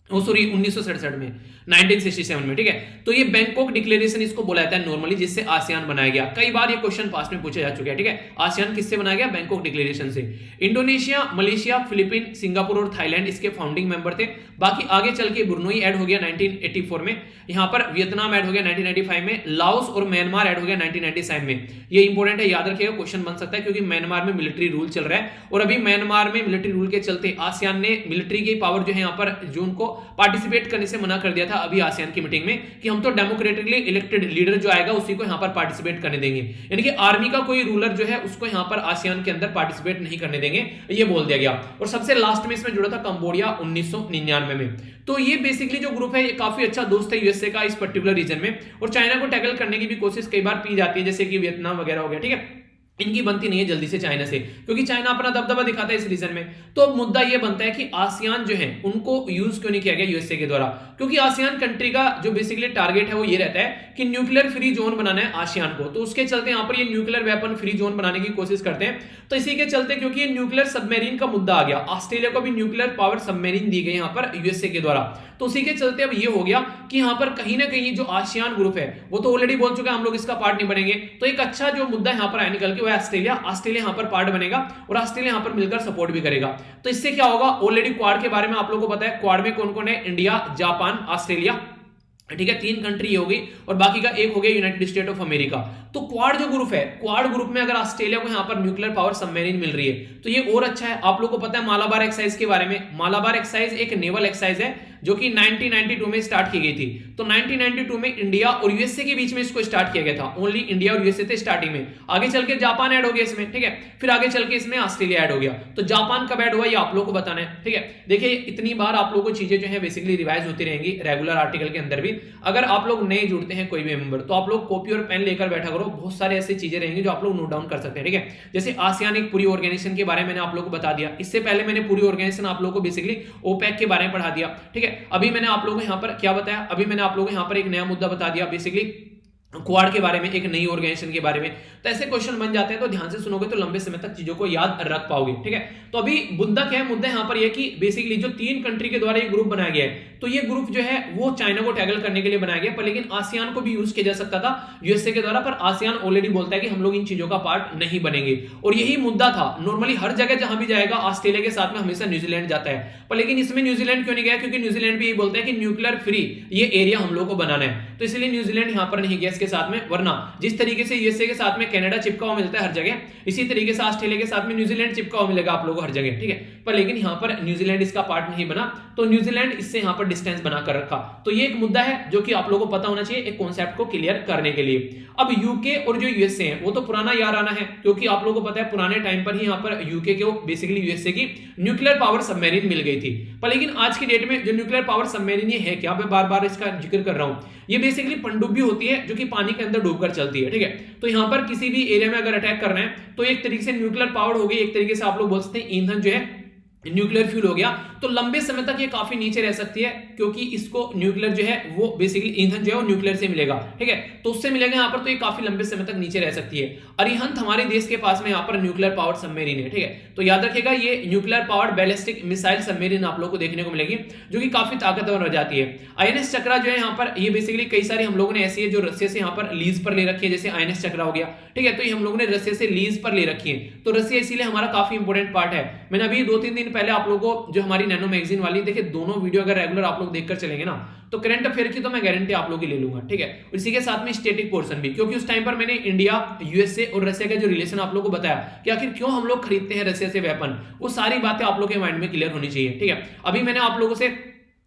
1967 में, 1967 में, ठीक है। तो ये बैंकॉक डिक्लेरेशन इसको बोला जाता है नॉर्मली, जिससे आसियान बनाया गया। कई बार ये क्वेश्चन पास्ट में पूछा जा चुका है, ठीक है। आसियान किससे बनाया गया, बैंकॉक डिक्लेरेशन से। इंडोनेशिया, मलेशिया, फिलीपीन, सिंगापुर और थाईलैंड इसके फाउंडिंग मेंबर थे। बाकी आगे चल के ब्रुनई ऐड हो गया 1984 में, यहाँ पर वियतनाम ऐड हो गया 1995 में, लाओस और म्यांमार ऐड हो गया 1997 में। ये इंपॉर्टेंट है, याद रखिएगा, क्वेश्चन बन सकता है, क्योंकि म्यांमार में मिलिट्री रूल चल रहा है और अभी म्यांमार में मिलिट्री रूल के चलते आसियान ने मिलिट्री की पावर जो है यहाँ पर जो उनको पार्टिसिपेट करने से मना कर दिया था अभी आसियान की मीटिंग में, कि हम तो डेमोक्रेटिकली इलेक्टेड लीडर जो आएगा उसी को यहां पर पार्टिसिपेट करने देंगे। यानी कि आर्मी का कोई रूलर जो है उसको यहां पर आसियान के अंदर पार्टिसिपेट नहीं करने देंगे, ये बोल दिया गया। और सबसे लास्ट में इसमें जुड़ा था कंबोडिया 1999 में। तो ये बेसिकली जो ग्रुप है ये काफी अच्छा दोस्त है यूएसए का इस पर्टिकुलर रीजन में, और चाइना को टैकल करने की भी कोशिश कई बार की जाती है, जैसे कि वियतनाम वगैरह हो गया, ठीक है। इनकी बनती नहीं है जल्दी से चाइना से, क्योंकि चाइना अपना दबदबा दिखाता है इस रीजन में। तो मुद्दा यह बनता है कि आसियान जो है उनको यूज क्यों नहीं किया गया यूएसए के द्वारा, क्योंकि आसियान कंट्री का जो बेसिकली टारगेट है वो ये रहता है कि न्यूक्लियर फ्री जोन बनाना है आसियान को। तो उसके चलते यहाँ पर ये न्यूक्लियर वेपन फ्री जोन बनाने की कोशिश करते हैं। तो इसी के चलते क्योंकि ये न्यूक्लियर सबमरीन का मुद्दा आ गया, ऑस्ट्रेलिया को भी न्यूक्लियर पावर सबमरीन दी गई यहाँ पर यूएसए के द्वारा। तो उसी के चलते अब ये हो गया कि यहाँ पर कहीं ना कहीं जो आसियान ग्रुप है वो तो ऑलरेडी बोल चुका है हम लोग इसका पार्ट नहीं बनेंगे। तो एक अच्छा जो मुद्दा यहाँ पर आया निकल के वो ऑस्ट्रेलिया यहाँ पर पार्ट बनेगा और ऑस्ट्रेलिया यहाँ पर मिलकर सपोर्ट भी करेगा। तो इससे क्या होगा, ऑलरेडी क्वाड के बारे में आप लोगों को पता है, क्वाड में कौन कौन है, इंडिया, जापान, ऑस्ट्रेलिया, ठीक है, 3 कंट्री हो गई, और बाकी का एक हो गया यूनाइटेड स्टेट ऑफ अमेरिका। तो क्वाड जो ग्रुप है, क्वाड ग्रुप में अगर ऑस्ट्रेलिया को यहाँ पर न्यूक्लियर पावर सबमरीन मिल रही है तो ये और अच्छा है। आप लोगों को पता है मालाबार एक्सरसाइज के बारे में, मालाबार एक्सरसाइज एक नेवल एक्सरसाइज है जो कि 1992 में स्टार्ट की गई थी। तो 1992 में इंडिया और यूएसए के बीच में इसको स्टार्ट किया गया था, ओनली इंडिया और यूएसए थे स्टार्टिंग में, आगे चल के जापान ऐड हो गया इसमें, ठीक है, फिर आगे चल के इसमें ऑस्ट्रेलिया ऐड हो गया। तो जापान कब ऐड हुआ ये आप लोगों को बताना है, ठीक है। देखिए इतनी बार आप लोगों को चीजें जो है बेसिकली रिवाइज होती रहेंगी रेगुलर आर्टिकल के अंदर भी। अगर आप लोग नए जुड़ते हैं कोई भी मेंबर, तो आप लोग कॉपी और पेन लेकर बैठा करो, बहुत सारे ऐसी चीजें रहेंगी जो आप लोग नोट डाउन कर सकते हैं, ठीक है। जैसे आसियान एक पूरी ऑर्गेनाइजेशन के बारे में मैंने आप लोगों को बता दिया, इससे पहले मैंने पूरी ऑर्गेनाइजेशन आप लोगों को बेसिकली ओपेक के बारे में पढ़ा दिया, ठीक है। अभी मैंने आप लोगों को यहाँ पर क्या बताया, अभी मैंने आप लोगों को यहाँ पर एक नया मुद्दा बता दिया बेसिकली क्वाड के बारे में, एक नई ऑर्गेनाइजेशन के बारे में। तो ऐसे क्वेश्चन बन जाते हैं, तो ध्यान से सुनोगे तो लंबे समय तक चीजों को याद रख पाओगे, ठीक है। तो अभी मुद्दा क्या है, मुद्दा यहाँ पर यह कि बेसिकली जो 3 कंट्री के द्वारा ये ग्रुप बनाया गया है, तो ये ग्रुप जो है वो चाइना को टैकल करने के लिए बनाया गया, पर लेकिन आसियान को भी यूज किया जा सकता था यूएसए के द्वारा, पर आसियान ऑलरेडी बोलता है कि हम लोग इन चीजों का पार्ट नहीं बनेंगे। और यही मुद्दा था, नॉर्मली हर जगह जहां भी जाएगा ऑस्ट्रेलिया के साथ में हमेशा न्यूजीलैंड जाता है, पर लेकिन इसमें न्यूजीलैंड क्यों नहीं गया, क्योंकि न्यूजीलैंड भी ये बोलता है कि न्यूक्लियर फ्री ये एरिया हम लोग को बनाना है, तो इसलिए न्यूजीलैंड यहां पर नहीं गया इसके साथ में। वरना जिस तरीके से यूएसए के साथ में कनाडा चिपका हुआ मिलता है हर जगह, इसी तरीके से ऑस्ट्रेलिया के साथ में न्यूजीलैंड चिपका हुआ मिलेगा आप लोगों को हर जगह, ठीक है। पर लेकिन यहां पर न्यूजीलैंड इसका पार्ट नहीं बना, तो न्यूजीलैंड इससे यहां पर डिस्टेंस बनाकर रखा। तो ये एक मुद्दा है जो कि आप लोगों को पता होना चाहिए एक कॉन्सेप्ट को क्लियर करने के लिए। अब यूके और जो यूएसए है वो तो पुराना याराना है, क्योंकि आप लोगों को पता है पुराने टाइम पर ही यहां पर यूके को बेसिकली यूएसए की न्यूक्लियर पावर सबमरीन मिल गई थी। पर लेकिन आज की डेट में जो न्यूक्लियर पावर सबमरीन ये है क्या, मैं बार बार इसका जिक्र कर रहा हूं, ये बेसिकली पनडुब्बी होती है जो कि पानी के अंदर डूबकर चलती है, ठीक है। तो यहां पर किसी भी एरिया में अगर अटैक करना है तो एक तरीके से न्यूक्लियर पावर हो गई, एक तरीके से आप लोग बोल सकते हैं ईंधन जो है न्यूक्लियर फ्यूल हो गया, तो लंबे समय तक ये काफी नीचे रह सकती है, क्योंकि इसको न्यूक्लियर जो है वो बेसिकली ईंधन जो है वो न्यूक्लियर से मिलेगा, ठीक है। तो उससे मिलेगा यहाँ पर, तो ये काफी लंबे समय तक नीचे रह सकती है। अरिहंत हमारे देश के पास में यहाँ पर न्यूक्लियर पावर्ड सबमरीन है, ठीक है। तो याद रखिएगा ये nuclear powered ballistic missile submarine आप लोग को देखने को मिलेगी, जो कि काफी ताकतवर हो जाती है। आईएनएस चक्रा जो है यहाँ पर, ये बेसिकली कई सारे हम लोगों ने ऐसी है जो रसिया से यहाँ पर लीज पर ले रखी है, जैसे आईएनएस चक्रा हो गया, ठीक है। तो ये हम लोगों ने रसिया से लीज पर ले रखी है, तो रसिया इसीलिए हमारा काफी इंपॉर्टेंट पार्ट है। मैंने अभी 2-3 दिन पहले आप लोगों को जो हमारी नैनो मैगजीन वाली देखिए, दोनों वीडियो अगर रेगुलर आप लोग देखकर चलेंगे ना, तो करंट अफेयर की तो मैं गारंटी आप लोगों की ले लूंगा, ठीक है। इसी के साथ में स्टैटिक पोर्शन भी, क्योंकि उस टाइम पर मैंने इंडिया, यूएसए और रसिया का जो रिलेशन आप लोगों को बताया कि आखिर क्यों हम लोग खरीदते हैं रसिया से वेपन, वो सारी बातें आप लोग के माइंड में क्लियर होनी चाहिए, ठीक है। अभी मैंने आप लोगों से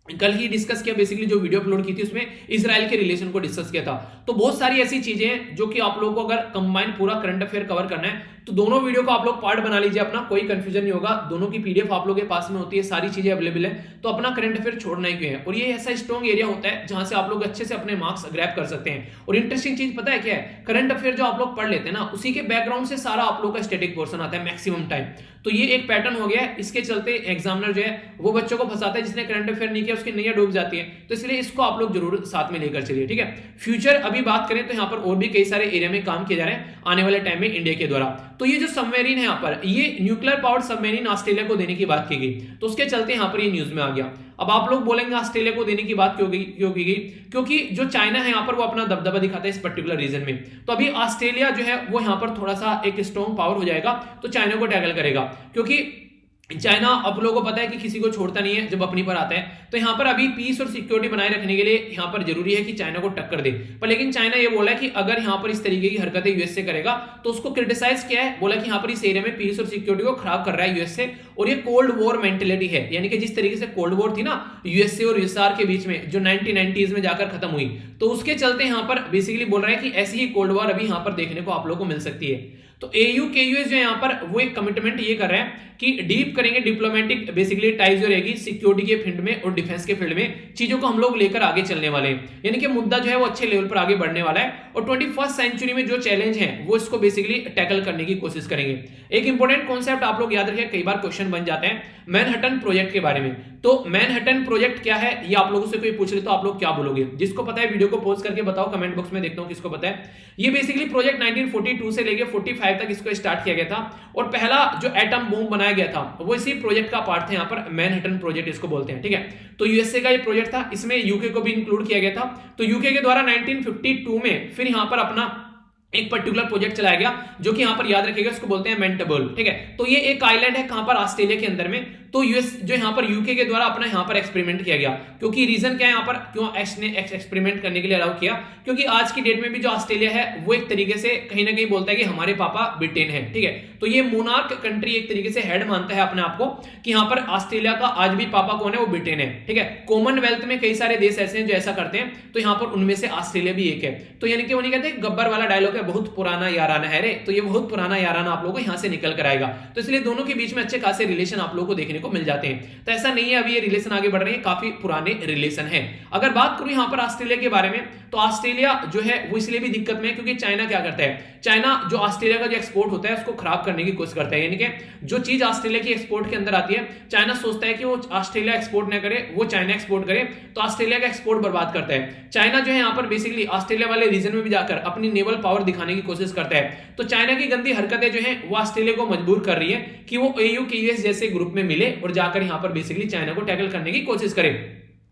कल ही डिस्कस किया, बेसिकली जो वीडियो अपलोड की थी उसमें इजराइल के रिलेशन को डिस्कस किया था। तो बहुत सारी ऐसी चीजें हैं जो कि आप लोगों को अगर कंबाइन पूरा करंट अफेयर कवर करना है, तो दोनों वीडियो को आप लोग पार्ट बना लीजिए अपना, कोई कंफ्यूजन नहीं होगा। दोनों की पीडीएफ आप लोगों के पास में होती है, सारी चीजें अवेलेबल है, तो अपना करंट अफेयर छोड़ना ही क्यों है। और ये ऐसा स्ट्रॉन्ग एरिया होता है जहां से आप लोग अच्छे से अपने मार्क्स ग्रैब कर सकते हैं। और इंटरेस्टिंग चीज पता है क्या है, करंट अफेयर जो आप लोग पढ़ लेते हैं ना, उसी के बैकग्राउंड से सारा आप लोग का स्टैटिक पोर्शन आता है मैक्सिमम टाइम। तो ये एक पैटर्न हो गया है, इसके चलते एग्जामिनर जो है वो बच्चों को फंसाता है, जिसने करंट अफेयर नहीं किया उसकी नैया डूब जाती है। तो इसलिए इसको आप लोग जरूर साथ में लेकर चलिए, ठीक है। फ्यूचर अभी बात करें तो यहाँ पर और भी कई सारे एरिया में काम किए जा रहे हैं आने वाले टाइम में इंडिया के द्वारा। तो ये जो सबमरीन है यहाँ पर, ये न्यूक्लियर पावर्ड सबमरीन ऑस्ट्रेलिया को देने की बात की गई, तो उसके चलते यहाँ पर ये न्यूज में आ गया। अब आप लोग बोलेंगे ऑस्ट्रेलिया को देने की बात क्यों की गई, क्योंकि जो चाइना है यहाँ पर वो अपना दबदबा दिखाता है इस पर्टिकुलर रीजन में। तो अभी ऑस्ट्रेलिया जो है वो यहाँ पर थोड़ा सा एक स्ट्रॉन्ग पावर हो जाएगा, तो चाइना को टैकल करेगा, क्योंकि चाइना आप लोगों को पता है कि किसी को छोड़ता नहीं है जब अपनी पर आता है। तो यहाँ पर अभी पीस और सिक्योरिटी बनाए रखने के लिए यहाँ पर जरूरी है कि चाइना को टक्कर दे। पर लेकिन चाइना ये बोला है कि अगर यहाँ पर इस तरीके की हरकतें यूएसए करेगा तो उसको क्रिटिसाइज किया है, बोला कि यहाँ पर इस एरिया में पीस और सिक्योरिटी को खराब कर रहा है यूएसए, और ये कोल्ड वॉर मेंटेलिटी है। यानी कि जिस तरीके से कोल्ड वॉर थी ना यूएसए और यूएसआर के बीच में, जो 1990s में जाकर खत्म हुई, तो उसके चलते यहाँ पर बेसिकली बोल रहा है कि ऐसी ही कोल्ड वॉर अभी यहाँ पर देखने को आप लोगों को मिल सकती है। तो एयू के यूएस जो यहाँ पर वो एक कमिटमेंट ये कर रहे हैं कि डीप करेंगे डिप्लोमेटिक बेसिकली टाइज जो रहेगी सिक्योरिटी के फील्ड में और डिफेंस के फील्ड में, चीजों को हम लोग लेकर आगे चलने वाले हैं। यानी कि मुद्दा जो है वो अच्छे लेवल पर आगे बढ़ने वाला है, और 21st सेंचुरी में जो चैलेंज है वो इसको बेसिकली टैकल करने की कोशिश करेंगे। एक इंपॉर्टेंट कॉन्सेप्ट आप लोग याद रखिए, कई बार क्वेश्चन बन जाते हैं मैनहट्टन प्रोजेक्ट के बारे में। तो मैनहट्टन प्रोजेक्ट क्या है, ये आप लोगों से कोई पूछ ले तो आप लोग क्या बोलोगे? जिसको पता है वीडियो को पॉज करके बताओ, कमेंट बॉक्स में देखता हूं किसको पता है। ये बेसिकली प्रोजेक्ट 1942 से लेके 45 तक इसको स्टार्ट किया गया था, और पहला जो एटम बम बनाया गया था वो इसी प्रोजेक्ट का पार्ट था। यहाँ पर मैनहट्टन प्रोजेक्ट इसको बोलते हैं, ठीक है। तो यूएसए का ये प्रोजेक्ट था, इसमें यूके को भी इंक्लूड किया गया था। तो यूके के द्वारा 1952 में फिर यहाँ पर अपना एक पर्टिकुलर प्रोजेक्ट चलाया गया, जो कि यहां पर याद रखिएगा इसको बोलते हैं मेंटेबल, ठीक है। तो ये एक आइलैंड है कहां पर, ऑस्ट्रेलिया के अंदर में। तो यूएस जो यहां पर यूके के द्वारा अपना यहां पर एक्सपेरिमेंट किया गया, क्योंकि रीजन क्या है यहां पर क्यों एक्स ने एक्सपेरिमेंट करने के लिए अलाउ किया, क्योंकि आज की डेट में भी जो ऑस्ट्रेलिया है वो एक तरीके से कहीं ना कहीं बोलता है कि हमारे पापा ब्रिटेन है, ठीक है। तो ये मोनार्क कंट्री एक तरीके से हेड मानता है अपने आप को कि यहां पर ऑस्ट्रेलिया का आज भी पापा कौन है, वो ब्रिटेन है, ठीक है। कॉमनवेल्थ में कई सारे देश ऐसे हैं जो ऐसा करते हैं, तो यहां पर उनमें से ऑस्ट्रेलिया भी एक है। तो यानी कि वो नहीं कहते गब्बर वाला डायलॉग है बहुत पुराना याराना है रे, तो ये बहुत पुराना याराना आप लोगों को यहां से निकल कर आएगा। तो इसलिए दोनों के बीच में अच्छे खासे रिलेशन आप लोगों को देखने देखने को मिल जाते हैं। तो ऐसा नहीं है अभी ये रिलेशन आगे बढ़ रहे हैं, काफी पुराने रिलेशन है। अगर बात करूं यहां पर ऑस्ट्रेलिया के बारे में, तो ऑस्ट्रेलिया जो है वो इसलिए भी दिक्कत में है क्योंकि चाइना क्या करता है, चाइना जो ऑस्ट्रेलिया का जो एक्सपोर्ट होता है उसको खराब करने की कोशिश करता है। यानी कि जो चीज ऑस्ट्रेलिया की एक्सपोर्ट के अंदर आती है, चाइना सोचता है कि वो ऑस्ट्रेलिया एक्सपोर्ट ना करे, वो चाइना एक्सपोर्ट करे, तो ऑस्ट्रेलिया का एक्सपोर्ट बर्बाद करता है। चाइना जो है यहाँ पर बेसिकली ऑस्ट्रेलिया वाले रीजन में भी जाकर अपनी नेवल पावर दिखाने की कोशिश करता है। तो चाइना की गंदी हरकतें जो है वो ऑस्ट्रेलिया को मजबूर कर रही है कि वो एयू के यूएस जैसे ग्रुप में मिले और जाकर यहाँ पर बेसिकली चाइना को टैकल करने की कोशिश करे।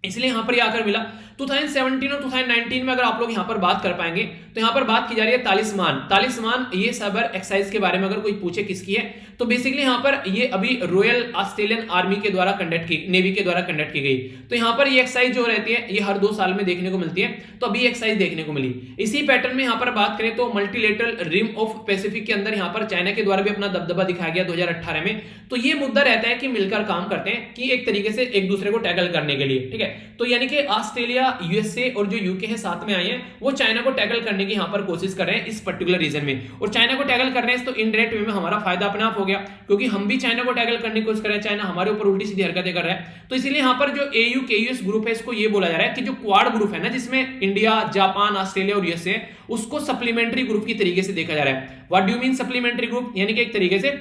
इसलिए यहां पर ये आकर मिला। 2017 और 2019 में अगर आप लोग यहां पर बात कर पाएंगे तो यहां पर बात की जा रही है तालिस्मान ये साइबर एक्सरसाइज के बारे में अगर कोई पूछे किसकी है, तो बेसिकली यहां पर ये अभी रॉयल ऑस्ट्रेलियन आर्मी के द्वारा नेवी के द्वारा कंडक्ट की गई। तो यहां पर ये एक्सरसाइज जो रहती है ये हर 2 साल में देखने को मिलती है, तो अभी एक्सरसाइज देखने को मिली। इसी पैटर्न में यहां पर बात करें तो मल्टीलेटरल रिम ऑफ पैसिफिक के अंदर यहां पर चाइना के द्वारा भी अपना दबदबा दिखाया गया 2018 में। तो ये मुद्दा रहता है कि मिलकर काम करते हैं कि एक तरीके से एक दूसरे को टैकल करने के लिए, ठीक है। तो यानी कि ऑस्ट्रेलिया, यूएसए और जो यूके है साथ में आए हैं, वो चाइना को टैकल करने की यहां पर कोशिश कर रहे हैं इस पर्टिकुलर रीजन में। और चाइना को टैकल कर रहे हैं तो इनडायरेक्ट वे में हमारा फायदा अपने आप हो गया, क्योंकि हम भी चाइना को टैकल करने की कोशिश कर रहे हैं, चाइना हमारे ऊपर उल्टी सीधी हरकतें कर रहा है। तो इसलिए यहां पर जो एयू के यूएस ग्रुप है, इसको ये बोला जा रहा है कि जो क्वाड ग्रुप है ना, जिसमें इंडिया, जापान, ऑस्ट्रेलिया और यूएसए, उसको सप्लीमेंट्री ग्रुप की तरीके से देखा जा रहा है। What do you mean supplementary group? यानी कि एक तरीके से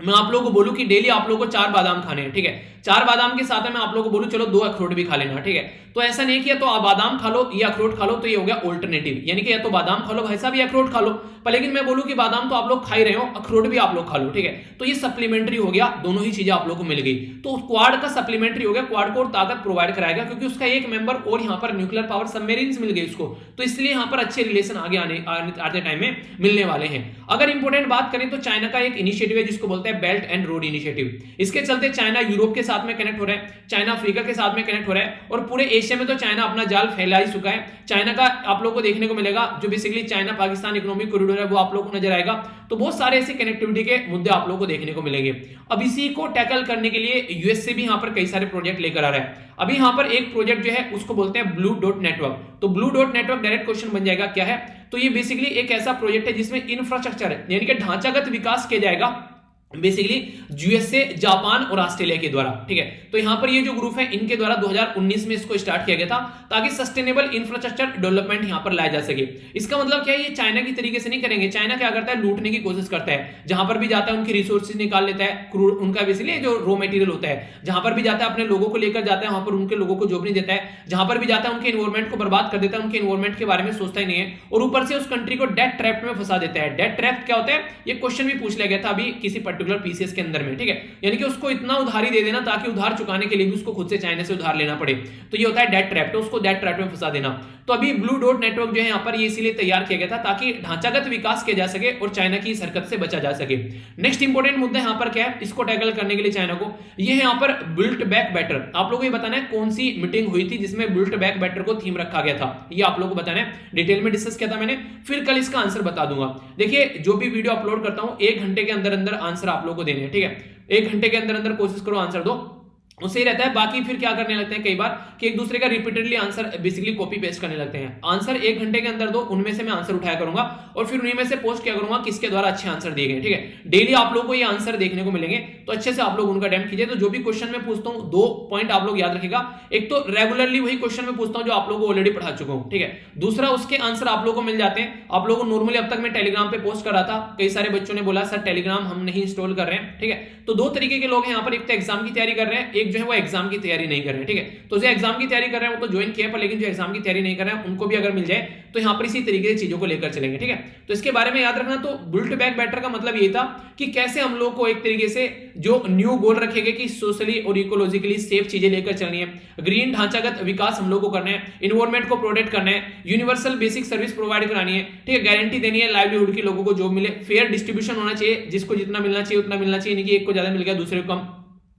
मैं आप लोगों को बोलूं कि डेली आप लोगों को 4 बादाम खाने हैं, ठीक है। 4 बादाम के साथ में आप लोगों को बोलूं चलो 2 अखरोट भी खा लेना, ठीक है। तो ऐसा नहीं किया तो आप बादाम खा लो या अखरोट खा लो, तो ये हो गया ऑल्टरनेटिव, यानी कि या तो बादाम खा लो भाई साहब या अखरोट खा लो। पर लेकिन मैं बोलूं कि बादाम तो आप लोग खा ही रहे हो, अखरोट भी आप लोग खा लो, ठीक है। तो ये सप्लीमेंट्री हो गया, दोनों ही चीजें आप लोगों को मिल गई। तो क्वाड का सप्लीमेंट्री हो गया, क्वाड को और ताकत प्रोवाइड कराएगा क्योंकि उसका एक मेंबर और यहाँ पर न्यूक्लियर पावर सबमरीन्स मिल गई उसको। तो इसलिए यहाँ पर अच्छे रिलेशन आगे आते टाइम में मिलने वाले हैं। अगर इंपॉर्टेंट बात करें तो चाइना का एक इनिशिएटिव है जिसको बोलते हैं बेल्ट एंड रोड इनिशिएटिव। इसके चलते चाइना यूरोप के साथ में कनेक्ट हो रहा है, चाइना अफ्रीका के साथ में कनेक्ट हो रहा है, और पूरे एशिया में तो चाइना अपना जाल फैला ही चुका है। चाइना का आप लोगों को देखने को मिलेगा जो basically China Pakistan economic corridor है वो आप लोगों को नजर आएगा। तो बहुत सारे ऐसे कनेक्टिविटी के मुद्दे आप लोगों को देखने को मिलेंगे। अब इसी को टैकल करने के लिए यूएस से भी यहां पर कई सारे प्रोजेक्ट लेकर आ रहा है। अभी यहां पर एक प्रोजेक्ट जो है उसको बोलते हैं ब्लू डॉट नेटवर्क। तो blue dot network direct question बन जाएगा क्या है, तो ये बेसिकली एक ऐसा प्रोजेक्ट है जिसमें इंफ्रास्ट्रक्चर यानी कि ढांचागत विकास किया जाएगा बेसिकली यूएसए, जापान और ऑस्ट्रेलिया के द्वारा, ठीक है। तो यहां पर ये जो ग्रुप है इनके द्वारा 2019 में इसको स्टार्ट किया गया था ताकि सस्टेनेबल इंफ्रास्ट्रक्चर डेवलपमेंट यहां पर लाया जा सके। इसका मतलब क्या है, ये चाइना की तरीके से नहीं करेंगे। चाइना क्या करता है, लूटने की कोशिश करता है, जहां पर भी जाता है उनकी रिसोर्सेज निकाल लेता है, क्रूड उनका बेसिकली जो रॉ मटेरियल होता है, जहां पर भी जाता है अपने लोगों को लेकर जाता है, वहां पर उनके लोगों को जॉब नहीं देता है, जहां पर भी जाता है उनके एनवायरमेंट को बर्बाद कर देता है, उनके एनवायरमेंट के बारे में सोचता ही नहीं है, और ऊपर से उस कंट्री को डेट ट्रैप में फंसा देता है। डेट ट्रैप क्या होता है, ये क्वेश्चन भी पूछ लिया गया था अभी किसी पर्टिकुलर पीसीएस के अंदर में, ठीक है। यानी कि उसको इतना उधारी दे देना ताकि उधार चुकाने के लिए भी उसको खुद से चाइना से उधार लेना पड़े, तो ये होता है डेट ट्रैप, तो उसको डेट ट्रैप में फंसा देना। तो अभी ब्लू डॉट नेटवर्क जो है यहाँ पर ये इसीलिए तैयार किया गया था ताकि ढांचागत विकास किया जा सके और चाइना की इस हरकत से बचा जा सके। नेक्स्ट इंपॉर्टेंट मुद्दा यहाँ पर क्या है, इसको टैकल करने के लिए चाइना को ये है यहाँ पर बिल्ट बैक बेटर। आप लोगों को ये बताना है कौन सी मीटिंग हुई थी जिसमें बिल्ट बैक बेटर को थीम रखा गया था, ये आप लोगों को बताना है। डिटेल में डिस्कस किया था मैंने, फिर कल इसका आंसर बता दूंगा। देखिए जो भी वीडियो अपलोड करता हूं 1 घंटे के अंदर अंदर आंसर आप लोगों को देने हैं, ठीक है। 1 घंटे के अंदर अंदर कोशिश करो आंसर दो, उससे ही रहता है। बाकी फिर क्या करने लगते हैं कई बार कि एक दूसरे का repeatedly answer basically copy paste करने लगते हैं। आंसर 1 घंटे के अंदर दो, उनमें से मैं आंसर उठाया करूंगा और फिर उन्हीं में से पोस्ट किया करूंगा किसके द्वारा अच्छे आंसर दिए गए, ठीक है। डेली आप लोगों को ये आंसर देखने को मिलेंगे, तो अच्छे से आप लोग उनका अटेम्प्ट कीजिए। तो जो भी क्वेश्चन मैं पूछता हूं 2 पॉइंट आप लोग याद रखिएगा, एक तो रेगुलरली वही क्वेश्चन मैं पूछता हूं जो आप लोगों को ऑलरेडी पढ़ा चुका हूं, ठीक है। दूसरा उसके आंसर आप लोगों को मिल जाते हैं। आप लोगों को नॉर्मली अब तक मैं टेलीग्राम पे पोस्ट कर रहा था, कई सारे बच्चों ने बोला सर टेलीग्राम हम नहीं इंस्टॉल कर रहे हैं, ठीक है। तो 2 तरीके के लोग हैं यहाँ पर, एक तो एग्जाम की तैयारी कर रहे हैं, एक जो है वो एग्जाम की तैयारी नहीं कर रहे हैं, ठीक है। तो जो एग्जाम की तैयारी कर रहे हैं वो तो ज्वाइन किया, पर लेकिन जो एग्जाम की तैयारी नहीं कर रहे हैं उनको भी अगर मिल जाए तो यहाँ पर इसी तरीके से चीजों को लेकर चलेंगे, ठीक है। तो इसके बारे में याद रखना। तो बिल्ट बैक बेटर का मतलब ये था कि कैसे हम लोग को एक तरीके से जो न्यू गोल रखेंगे कि सोशली और इकोलॉजिकली सेफ चीजें लेकर चलनी है, ग्रीन ढांचागत विकास हम लोग को करना है, इन्वायरमेंट को प्रोटेक्ट करना है, यूनिवर्सल बेसिक सर्विस प्रोवाइड करानी है, ठीक है, गारंटी देनी है लाइवलीहुड की, लोगों को जॉब मिले, फेयर डिस्ट्रीब्यूशन होना चाहिए, जिसको जितना मिलना चाहिए उतना मिलना चाहिए, नहीं कि एक को ज्यादा मिल गया दूसरे को कम,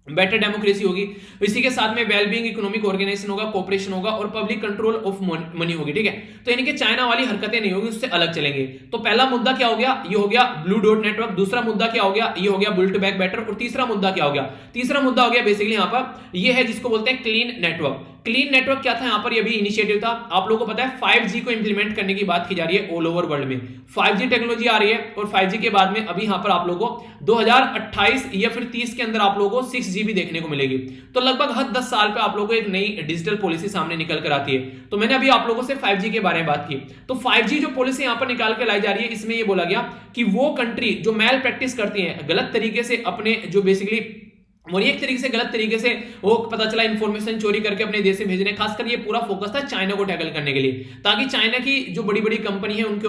बेटर डेमोक्रेसी होगी, इसी के साथ में वेलबींग इकोनॉमिक ऑर्गेनाइजेशन होगा, कोऑपरेशन होगा और पब्लिक कंट्रोल ऑफ मनी होगी, ठीक है। तो यानी कि चाइना वाली हरकतें नहीं होगी, उससे अलग चलेंगे। तो पहला मुद्दा क्या हो गया, ये हो गया ब्लू डॉट नेटवर्क। दूसरा मुद्दा क्या हो गया, ये हो गया बिल्ट बैक बेटर। और तीसरा मुद्दा क्या हो गया, तीसरा मुद्दा हो गया बेसिकली यहाँ पर ये है जिसको बोलते हैं क्लीन नेटवर्क। क्लीन नेटवर्क क्या था यहाँ पर, ये भी इनिशिएटिव था। आप लोगों को पता है 5G को इंप्लीमेंट करने की बात की जा रही है ऑल ओवर वर्ल्ड में। 5G टेक्नोलॉजी आ रही है और 5G के बाद में अभी यहाँ पर आप लोगों को 2028 या फिर 30 के अंदर आप लोगों को 6G भी देखने को मिलेगी। तो लगभग हर 10 साल पे आप लोगों को एक नई डिजिटल पॉलिसी सामने निकल कर आती है। तो मैंने अभी आप लोगों से 5G के बारे में बात की, तो 5G जो पॉलिसी यहाँ पर निकाल के लाई जा रही है, इसमें ये बोला गया कि वो कंट्री जो मैल प्रैक्टिस करती है, गलत तरीके से अपने जो बेसिकली और एक तरीके से गलत तरीके से वो पता चला इंफॉर्मेशन चोरी करके अपने देश से भेजने, खासकर ये पूरा फोकस था चाइना को टैकल करने के लिए, ताकि चाइना की जो बड़ी बड़ी कंपनी है उनके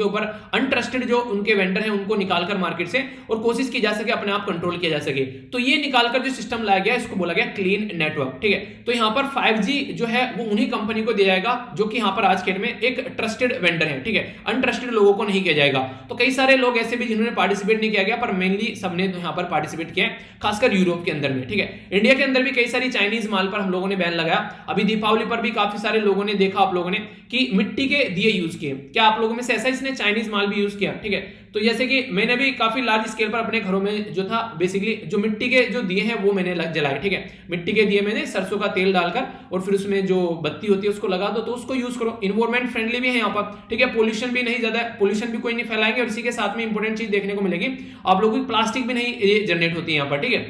ऊपर अनट्रस्टेड जो उनके वेंडर हैं उनको निकालकर मार्केट से और कोशिश की जा सके अपने आप कंट्रोल किया जा सके। तो ये निकालकर जो सिस्टम लाया गया इसको बोला गया क्लीन नेटवर्क, ठीक है। तो यहाँ पर 5G जो है वो उन्हीं कंपनी को दिया जाएगा जो कि यहाँ पर आज के डेट में एक ट्रस्टेड वेंडर है, ठीक है। अनट्रस्टेड लोगों को नहीं किया जाएगा। तो कई सारे लोग ऐसे भी जिन्होंने पार्टिसिपेट नहीं किया गया, पर मेनली सबने यहाँ पर पार्टिसिपेट किया है, खासकर यूरोप के अंदर में, ठीक है। इंडिया के अंदर भी कई सारी चाइनीज माल पर हम लोगों ने बैन लगाया। अभी दीपावली पर भी काफी सारे लोगों ने देखा, आप लोगों ने, कि मिट्टी के दिए यूज किए। क्या आप लोगों में से ऐसा इसने चाइनीज माल भी यूज किया, ठीक है। तो जैसे कि मैंने भी काफी लार्ज स्केल पर अपने घरों में जो था बेसिकली जो मिट्टी के जो दिए हैं वो मैंने जलाए, ठीक है। मिट्टी के दिए मैंने सरसों का तेल डालकर और फिर उसमें जो बत्ती होती है उसको लगा दो, तो उसको यूज करो। इन्वायरमेंट फ्रेंडली भी है यहाँ पर, ठीक है। पोल्यूशन भी नहीं ज्यादा, पोल्यूशन भी कोई नहीं फैलाएंगे। और इसी के साथ में इंपॉर्टेंट चीज देखने को मिलेगी, आप लोगों की प्लास्टिक भी नहीं जनरेट होती है यहाँ पर, ठीक है।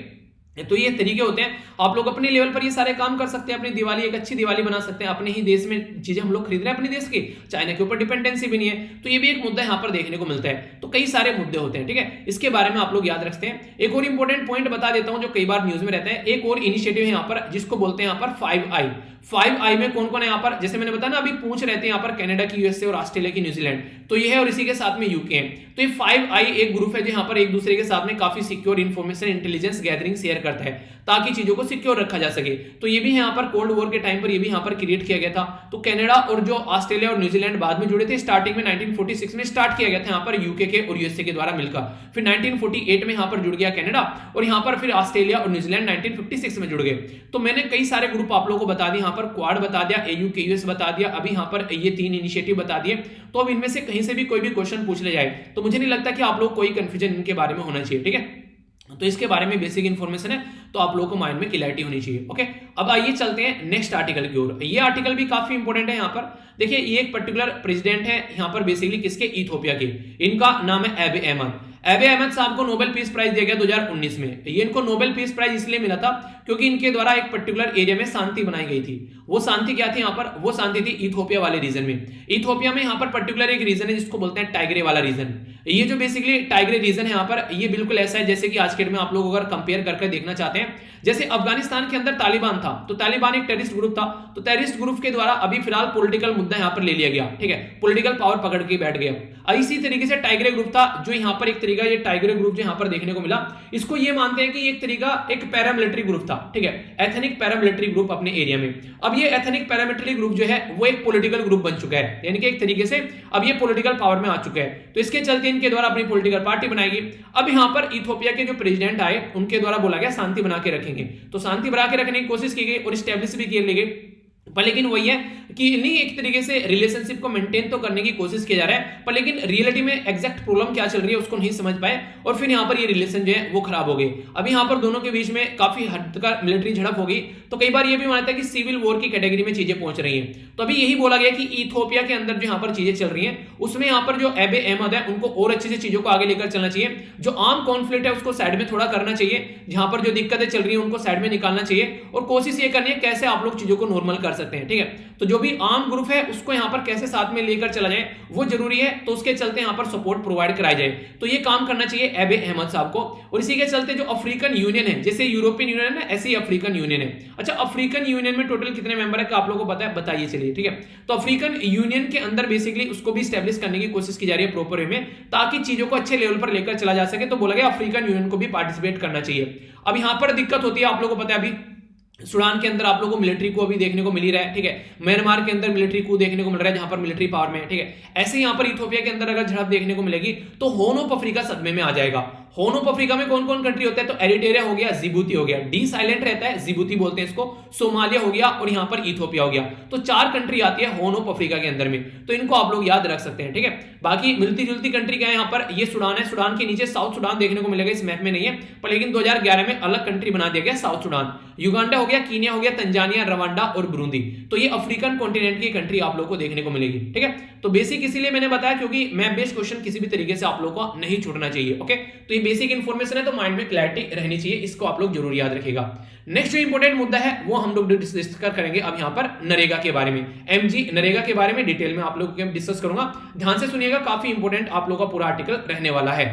तो ये तरीके होते हैं, आप लोग अपने लेवल पर ये सारे काम कर सकते हैं, अपनी दिवाली एक अच्छी दिवाली बना सकते हैं। अपने ही देश में चीजें हम लोग खरीद रहे हैं, अपने देश की, चाइना के ऊपर डिपेंडेंसी भी नहीं है। तो ये भी एक मुद्दा यहाँ पर देखने को मिलता है। तो कई सारे मुद्दे होते हैं, ठीक है। इसके बारे में आप लोग याद रखते हैं। एक और इंपॉर्टेंट पॉइंट बता देता हूं जो कई बार न्यूज में रहता है। एक और इनिशिएटिव है यहाँ पर जिसको बोलते हैं यहाँ पर 5I। 5I में कौन कौन है यहाँ पर, जैसे मैंने बताया ना अभी पूछ रहते हैं यहाँ पर कनाडा की, यूएसए और ऑस्ट्रेलिया की, न्यूजीलैंड, तो ये है। और इसी के साथ में यूके है। तो ये 5I एक ग्रुप है जो यहाँ पर एक दूसरे के साथ में काफी secure information intelligence gathering share करता है ताकि चीजों को सिक्योर रखा जा सके। तो ये भी यहाँ पर कोल्ड वॉर के टाइम पर ये भी यहाँ पर क्रिएट किया गया था। तो कनाडा और जो ऑस्ट्रेलिया और न्यूजीलैंड बाद में जुड़े थे, स्टार्टिंग में 1946 में स्टार्ट किया गया था यहाँ पर यूके के और यूएसए के द्वारा मिलकर। फिर 1948 में यहाँ पर जुड़ गया कनाडा और यहाँ पर फिर ऑस्ट्रेलिया और न्यूजीलैंड 1956 में जुड़ गए। तो मैंने कई सारे ग्रुप आप लोगों को बता दिए, यहाँ पर क्वाड बता दिया, AU KUS बता दिया, अभी यहाँ पर ये 3 इनिशिएटिव बता दिए। तो अब इनमें से कहीं से भी कोई भी क्वेश्चन पूछ ले जाए तो मुझे नहीं लगता कि आप लोग कोई कंफ्यूजन इनके बारे में होना चाहिए, ठीक है। तो इसके बारे में बेसिक इन्फॉर्मेशन है, तो आप लोगों को माइंड में क्लैरिटी होनी चाहिए। ओके, अब आइए चलते हैं नेक्स्ट आर्टिकल की ओर। ये आर्टिकल भी काफी इंपॉर्टेंट है। यहाँ पर देखिए, ये एक पर्टिकुलर प्रेसिडेंट है यहाँ पर बेसिकली किसके, इथियोपिया के। इनका नाम है एबे अहमद। एबे अहमद साहब को नोबेल पीस प्राइज दिया गया 2019 में। ये इनको नोबेल पीस प्राइज इसलिए मिला था क्योंकि इनके द्वारा एक पर्टिकुलर एरिया में शांति बनाई गई थी। वो शांति क्या थी यहाँ पर, वो शांति थी इथियोपिया वाले रीजन में। इथियोपिया में यहाँ पर पर्टिकुलर एक रीजन है जिसको बोलते हैं टाइग्रे वाला रीजन। ये जो बेसिकली टाइग्रे रीजन है यहाँ पर, ये बिल्कुल ऐसा है जैसे कि आज के डेट में आप लोग अगर कंपेयर करके देखना चाहते हैं, जैसे अफगानिस्तान के अंदर तालिबान था, तो तालिबान एक टेररिस्ट ग्रुप था, तो टेररिस्ट ग्रुप के द्वारा अभी फिलहाल पॉलिटिकल मुद्दा यहाँ पर ले लिया गया, ठीक है, पॉलिटिकल पावर पकड़ के बैठ गया। इसी तरीके से टाइग्रे ग्रुप था जो यहाँ पर एक तरीका, ये टाइग्रे ग्रुप जो यहाँ पर देखने को मिला, इसको ये मानते हैं कि एक तरीका एक पैरामिलिट्री ग्रुप था, ठीक है, एथनिक पैरामिलिट्री ग्रुप अपने एरिया में। अब ये एथनिक पैरामिलिट्री ग्रुप जो है वो एक पॉलिटिकल ग्रुप बन चुका है, यानी कि एक तरीके से अब ये पॉलिटिकल पावर में आ चुका है। तो इसके चलते इनके द्वारा अपनी पॉलिटिकल पार्टी बनाएगी। अब यहाँ पर इथियोपिया के जो प्रेसिडेंट आए उनके द्वारा बोला गया शांति बना के रखेंगे, तो शांति बना के रखने की कोशिश की गई और स्टैब्लिश भी किए गए। पर लेकिन वही है कि नहीं, एक तरीके से रिलेशनशिप को मेंटेन तो करने की कोशिश किया जा रहा है, पर लेकिन रियलिटी में एग्जैक्ट प्रॉब्लम क्या चल रही है उसको नहीं समझ पाए और फिर यहाँ पर ये रिलेशन जो है वो खराब हो गई। अभी यहाँ पर दोनों के बीच में काफी हद तक मिलिट्री झड़प हो गई। तो कई बार ये भी मानता है कि सिविल वॉर की कैटेगरी में चीजें पहुंच रही हैं। तो अभी यही बोला गया कि इथियोपिया के अंदर जो यहाँ पर चीजें चल रही हैं उसमें यहाँ पर जो एबे अहमद है उनको और अच्छे से चीजों को आगे लेकर चलना चाहिए। जो आर्म कॉन्फ्लिक्ट है उसको साइड में थोड़ा करना चाहिए, जहां पर जो दिक्कतें चल रही है उनको साइड में निकालना चाहिए और कोशिश ये करनी है कैसे आप लोग चीजों को नॉर्मल कर सकते हैं, ठीक है। तो जो भी आर्म ग्रुप है उसको यहाँ पर कैसे साथ में लेकर चला जाए वो जरूरी है। तो उसके चलते यहाँ पर सपोर्ट प्रोवाइड कराया जाए, तो ये काम करना चाहिए एबे अहमद साहब को। और इसी के चलते जो अफ्रीकन यूनियन है, जैसे यूरोपियन यूनियन है ऐसे ही अफ्रीकन यूनियन है। अच्छा, अफ्रीकन यूनियन में टोटल कितने मेंबर है आप लोगों को पता है, बताइए चलिए, ठीक है। तो अफ्रीकन यूनियन के अंदर बेसिकली उसको भी स्टैब्लिश करने की कोशिश की जा रही है प्रॉपर वे में, ताकि चीजों को अच्छे लेवल पर लेकर चला जा सके। तो बोला गया अफ्रीकन यूनियन को भी पार्टिसिपेट करना चाहिए। अब यहाँ पर दिक्कत होती है, आप लोगों को पता है, अभी सूडान के अंदर आप लोगों को मिलिट्री को अभी देखने को मिल ही रहा है, ठीक है। म्यांमार के अंदर मिलिट्री को देखने को मिल रहा है जहां पर मिलिट्री पावर में है, ठीक है। ऐसे यहां पर इथियोपिया के अंदर अगर झड़प देखने को मिलेगी तो हॉर्न ऑफ अफ्रीका सदमे में आ जाएगा। हॉर्न ऑफ अफ्रीका में कौन कौन कंट्री होता है? तो एरिट्रिया हो गया, जिबूती हो गया, डी साइलेंट रहता है, जिबूती बोलते हैं इसको, सोमालिया हो गया और यहां पर इथियोपिया हो गया। तो 4 कंट्री आती है हॉर्न ऑफ अफ्रीका के अंदर में, तो इनको आप लोग याद रख सकते हैं, ठीक है। बाकी मिलती जुलती कंट्री क्या है यहां पर? ये सुडान है, सुडान के नीचे साउथ सुडान देखने को मिलेगा, इस मैप में नहीं है पर लेकिन 2011 में अलग कंट्री बना दिया गया साउथ सुडान। युगांडा हो गया, कीनिया हो गया, तंजानिया, रवांडा और बुरुंदी। तो ये अफ्रीकन कॉन्टिनेंट की कंट्री आप लोग को देखने को मिलेगी, ठीक है। तो बेसिक इसीलिए मैंने बताया क्योंकि मैप बेस्ड क्वेश्चन किसी भी तरीके से आप लोग को नहीं छूटना चाहिए, ओके। तो ये बेसिक इंफॉर्मेशन है, तो माइंड में क्लैरिटी रहनी चाहिए, इसको आप लोग जरूर याद रखिएगा। नेक्स्ट जो इंपॉर्टेंट मुद्दा है वो हम लोग डिस्कस करेंगे अब यहां पर नरेगा के बारे में, एमजी नरेगा के बारे में डिटेल में आप लोग डिस्कस करूंगा। ध्यान से सुनिएगा, काफी इंपॉर्टेंट आप लोग का पूरा आर्टिकल रहने वाला है।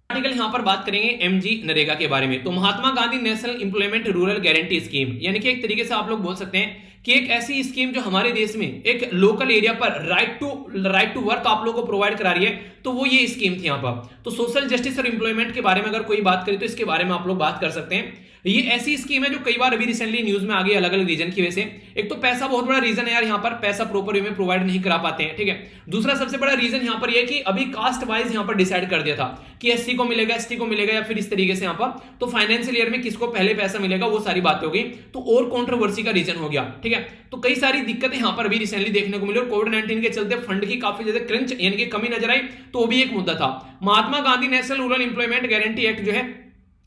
आर्टिकल यहां पर बात करेंगे एमजी नरेगा के बारे में। तो Mahatma Gandhi national employment rural guarantee scheme, यानी कि एक तरीके से आप लोग बोल सकते हैं कि एक ऐसी स्कीम जो हमारे देश में एक लोकल एरिया पर राइट टू वर्क आप लोग को प्रोवाइड करा रही है, तो वो ये स्कीम थी यहां पर। तो सोशल जस्टिस और एम्प्लॉयमेंट के बारे में अगर कोई बात करे तो इसके बारे में आप लोग बात कर सकते हैं। ये ऐसी स्कीम है जो कई बार अभी रिसेंटली न्यूज में आ गई अलग अलग रीजन की वजह से। एक तो पैसा बहुत बड़ा रीजन है यार, यहाँ पर पैसा प्रॉपर वे में प्रोवाइड नहीं करा पाते हैं, ठीक है। दूसरा सबसे बड़ा रीजन यहाँ पर यह कि अभी कास्ट वाइज यहाँ पर डिसाइड कर दिया था कि एससी को मिलेगा, एसटी को मिलेगा या फिर इस तरीके से यहाँ पर, तो फाइनेंशियल ईयर में किसको पहले पैसा मिलेगा वो सारी बातें हो गई, तो और कंट्रोवर्सी का रीजन हो गया, ठीक है। तो कई सारी दिक्कतें यहाँ पर अभी रिसेंटली देखने को मिली और कोविड-19 के चलते फंड की काफी ज्यादा क्रंच यानी कि कमी नजर आई, तो वो भी एक मुद्दा था। Mahatma Gandhi national rural employment guarantee act जो है,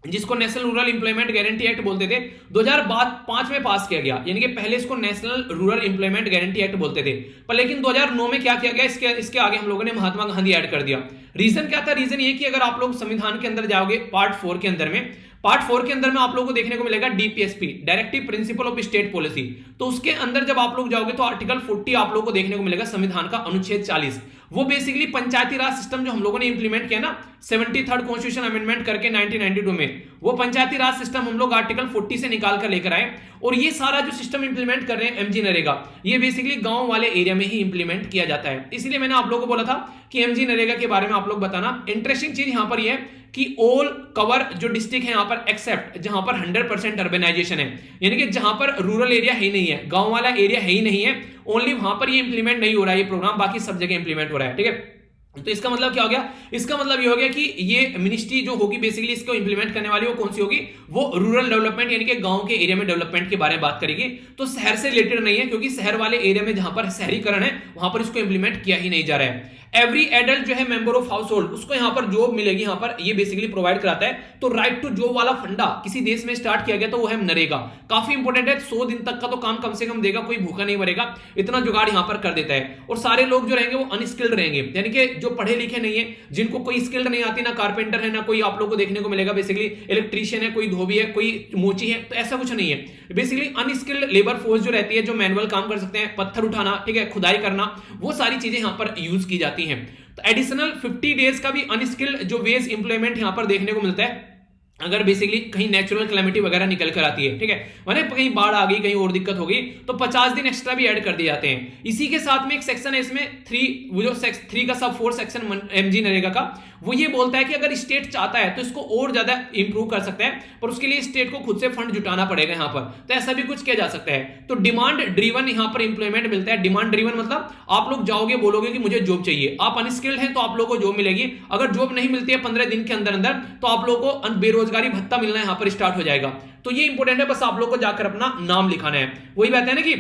जिसको national rural employment guarantee act बोलते थे, 2005 में पास किया गया, यानी कि पहले इसको national rural employment guarantee act बोलते थे, पर लेकिन 2009 में क्या किया गया, इसके आगे हम लोगों ने महात्मा गांधी ऐड कर दिया। रीजन क्या था? रीजन ये कि अगर आप लोग संविधान के अंदर जाओगे पार्ट 4 के अंदर में, पार्ट 4 के अंदर में आप लोगों को देखने को मिलेगा DPSP, directive principle of state policy. तो उसके अंदर जब आप लोग जाओगे तो आर्टिकल 40 आप लोगों को देखने को मिलेगा, संविधान का अनुच्छेद 40। वो बेसिकली पंचायती राज सिस्टम जो हम लोगों ने इंप्लीमेंट किया ना 73rd कॉन्स्टिट्यूशन अमेंडमेंट करके 1992 में, वो पंचायती राज सिस्टम हम लोग आर्टिकल 40 से निकाल कर लेकर आए। और ये सारा जो सिस्टम इंप्लीमेंट कर रहे हैं एमजी नरेगा, ये बेसिकली गांव वाले एरिया में ही इंप्लीमेंट किया जाता है। इसलिए मैंने आप लोगों को बोला था कि एमजी नरेगा के बारे में आप लोग बताना। इंटरेस्टिंग चीज यहां पर ये है कि ऑल कवर जो डिस्ट्रिक्ट है यहां पर एक्सेप्ट जहां पर 100% अर्बनाइजेशन है, यानी कि जहां पर रूरल एरिया ही नहीं है, गांव वाला एरिया है ही नहीं है, ओनली वहां पर ये इंप्लीमेंट नहीं हो रहा है ये प्रोग्राम, बाकी सब जगह इंप्लीमेंट हो रहा है, ठीक है। तो इसका मतलब क्या हो गया? इसका मतलब ये हो गया कि ये मिनिस्ट्री जो होगी बेसिकली इसको इंप्लीमेंट करने वाली वो कौन सी होगी? वो रूरल डेवलपमेंट यानी कि गांव के एरिया में डेवलपमेंट के बारे में बात करेगी। तो शहर से रिलेटेड नहीं है, क्योंकि शहर वाले एरिया में जहां पर शहरीकरण है वहां पर इसको इंप्लीमेंट किया ही नहीं जा रहा है। एवरी एडल्ट जो है मेंबर ऑफ हाउस होल्ड, उसको यहां पर जॉब मिलेगी, यहां पर ये बेसिकली प्रोवाइड कराता है। तो राइट टू जॉब वाला फंडा किसी देश में स्टार्ट किया गया तो वो है नरेगा, काफी इंपॉर्टेंट है। 100 दिन तक का तो काम कम से कम देगा, कोई भूखा नहीं मरेगा, इतना जुगाड़ यहां पर कर देता है। और सारे लोग जो रहेंगे वो अनस्किल्ड रहेंगे, यानी कि जो पढ़े लिखे नहीं है, जिनको कोई स्किल्ड नहीं आती, ना कारपेंटर है ना कोई आप लोग को देखने को मिलेगा बेसिकली इलेक्ट्रीशियन है, कोई धोबी है, कोई मोची है, तो ऐसा कुछ नहीं है। बेसिकली अनस्किल्ड लेबर फोर्स जो रहती है, जो मैनुअल काम कर सकते हैं, पत्थर उठाना, ठीक है, खुदाई करना, वो सारी चीजें यहां पर यूज की जाती हैं। तो एडिशनल 50 डेज का भी अनस्किल्ड जो वेज इंप्लॉयमेंट यहां पर देखने को मिलता है, अगर बेसिकली कहीं नेचुरल कैलेमिटी वगैरह निकल कर आती है, ठीक है, माने कहीं बाढ़ आ गई, कहीं और दिक्कत हो गई, तो 50 दिन एक्स्ट्रा भी ऐड कर दिए जाते हैं। इसी के साथ में एक सेक्शन है इसमें 3, वो जो 3 का सब 4 सेक्शन एमजी नरेगा का, वो ये बोलता है कि अगर स्टेट चाहता है तो इसको और ज्यादा इंप्रूव कर सकता है, पर उसके लिए स्टेट को खुद से फंड जुटाना पड़ेगा यहां पर, तो ऐसा भी कुछ किया जा सकता है। तो डिमांड ड्रिवन यहां पर इंप्लॉयमेंट मिलता है। डिमांड ड्रिवन मतलब आप लोग जाओगे बोलोगे कि मुझे जॉब चाहिए, आप अनस्किल्ड हैं तो आप लोगों को जॉब मिलेगी। अगर जॉब नहीं मिलती है 15 दिन के अंदर अंदर, तो आप लोगों को बेरोजगारी भत्ता मिलना यहां पर स्टार्ट हो जाएगा। तो ये इंपॉर्टेंट है, बस आप लोग को जाकर अपना नाम लिखाना है। वही बात है ना कि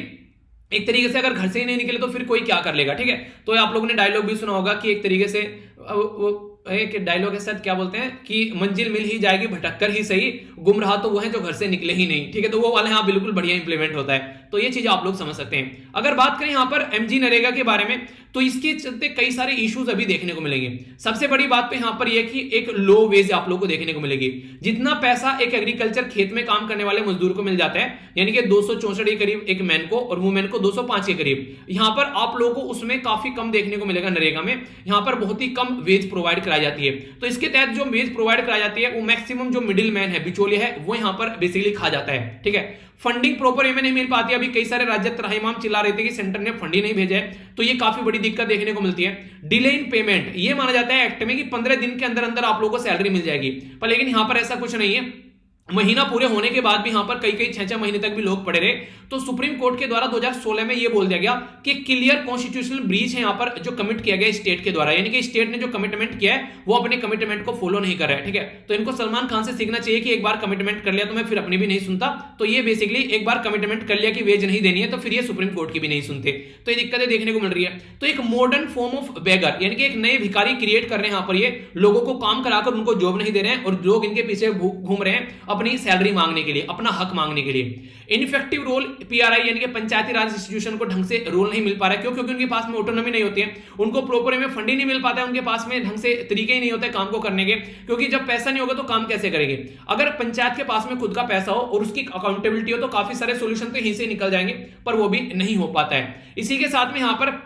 एक तरीके से अगर घर से ही नहीं निकले तो फिर कोई क्या कर लेगा, ठीक है। तो आप लोगों ने डायलॉग भी सुना होगा कि एक तरीके से एक डायलॉग के साथ क्या बोलते हैं कि मंजिल मिल ही जाएगी भटक कर ही सही, गुमराह तो वो है जो घर से निकले ही नहीं, ठीक है। तो वो वाले यहाँ बिल्कुल बढ़िया इंप्लीमेंट होता है, तो ये चीज आप लोग समझ सकते हैं। अगर बात करें यहाँ पर एमजी नरेगा के बारे में, तो इसके चलते कई सारे इश्यूज अभी देखने को मिलेंगे। सबसे बड़ी बात तो यहाँ पर यह कि एक लो वेज आप लोग को देखने को मिलेगी। जितना पैसा एक एग्रीकल्चर खेत में काम करने वाले मजदूर को मिल जाता है, यानी कि 264 के करीब एक मैन को, और वुमेन को 205 के करीब, यहाँ पर आप लोगों को उसमें काफी कम देखने को मिलेगा। नरेगा में यहाँ पर बहुत ही कम वेज प्रोवाइड कराई जाती है। तो इसके तहत जो वेज प्रोवाइड कराई जाती है वो मैक्सिमम जो मिडिल मैन है, बिचौलिया है, वो यहाँ पर बेसिकली खा जाता है, ठीक है। फंडिंग प्रॉपर में नहीं मिल पाती है। अभी कई सारे राज्य त्राहिमाम चिल्ला रहे थे कि सेंटर ने फंड ही नहीं भेजा है, तो ये काफी बड़ी दिक्कत देखने को मिलती है। डिले इन पेमेंट, ये माना जाता है एक्ट में कि 15 दिन के अंदर अंदर आप लोगों को सैलरी मिल जाएगी, पर लेकिन यहां पर ऐसा कुछ नहीं है। महीना पूरे होने के बाद भी यहां पर कई कई 6-6 महीने तक भी लोग पड़े रहे। तो सुप्रीम कोर्ट के द्वारा 2016 में यह बोल दिया गया कि क्लियर कॉन्स्टिट्यूशनल ब्रीच है यहां पर जो कमिट किया गया स्टेट के द्वारा, यानी कि स्टेट ने जो कमिटमेंट किया है वो अपने कमिटमेंट को फॉलो नहीं कर रहा है। ठीक है, तो इनको सलमान खान से सीखना चाहिए कि एक बार कमिटमेंट कर लिया तो मैं फिर अपनी भी नहीं सुनता। तो ये बेसिकली एक बार कमिटमेंट कर लिया कि वेज नहीं देनी है तो फिर ये सुप्रीम कोर्ट की भी नहीं सुनते। तो ये दिक्कतें देखने को मिल रही है। तो एक मॉडर्न फॉर्म ऑफ बेगर, यानी कि एक नए भिखारी क्रिएट कर रहे हैं यहां पर, ये लोगों को काम कराकर उनको जॉब नहीं दे रहे हैं और लोग इनके पीछे घूम रहे हैं अपनी सैलरी मांगने के लिए, अपना हक मांगने के लिए। इनफेक्टिव रोल पीआरआई यानी कि पंचायती राज इंस्टीट्यूशन को ढंग से रोल नहीं मिल पा रहा है। क्यों? क्योंकि उनके पास में ऑटोनॉमी नहीं होती है, उनको प्रॉपर में फंडिंग नहीं मिल पाता है, उनके पास में ढंग से तरीके ही नहीं होते काम को करने के। क्योंकि जब पैसा नहीं होगा तो काम कैसे करेंगे? अगर पंचायत के पास में खुद का पैसा हो और उसकी अकाउंटेबिलिटी हो तो काफी सारे सोल्यूशन तो यहीं से निकल जाएंगे, पर वो भी नहीं हो पाता है। इसी के साथ में यहां पर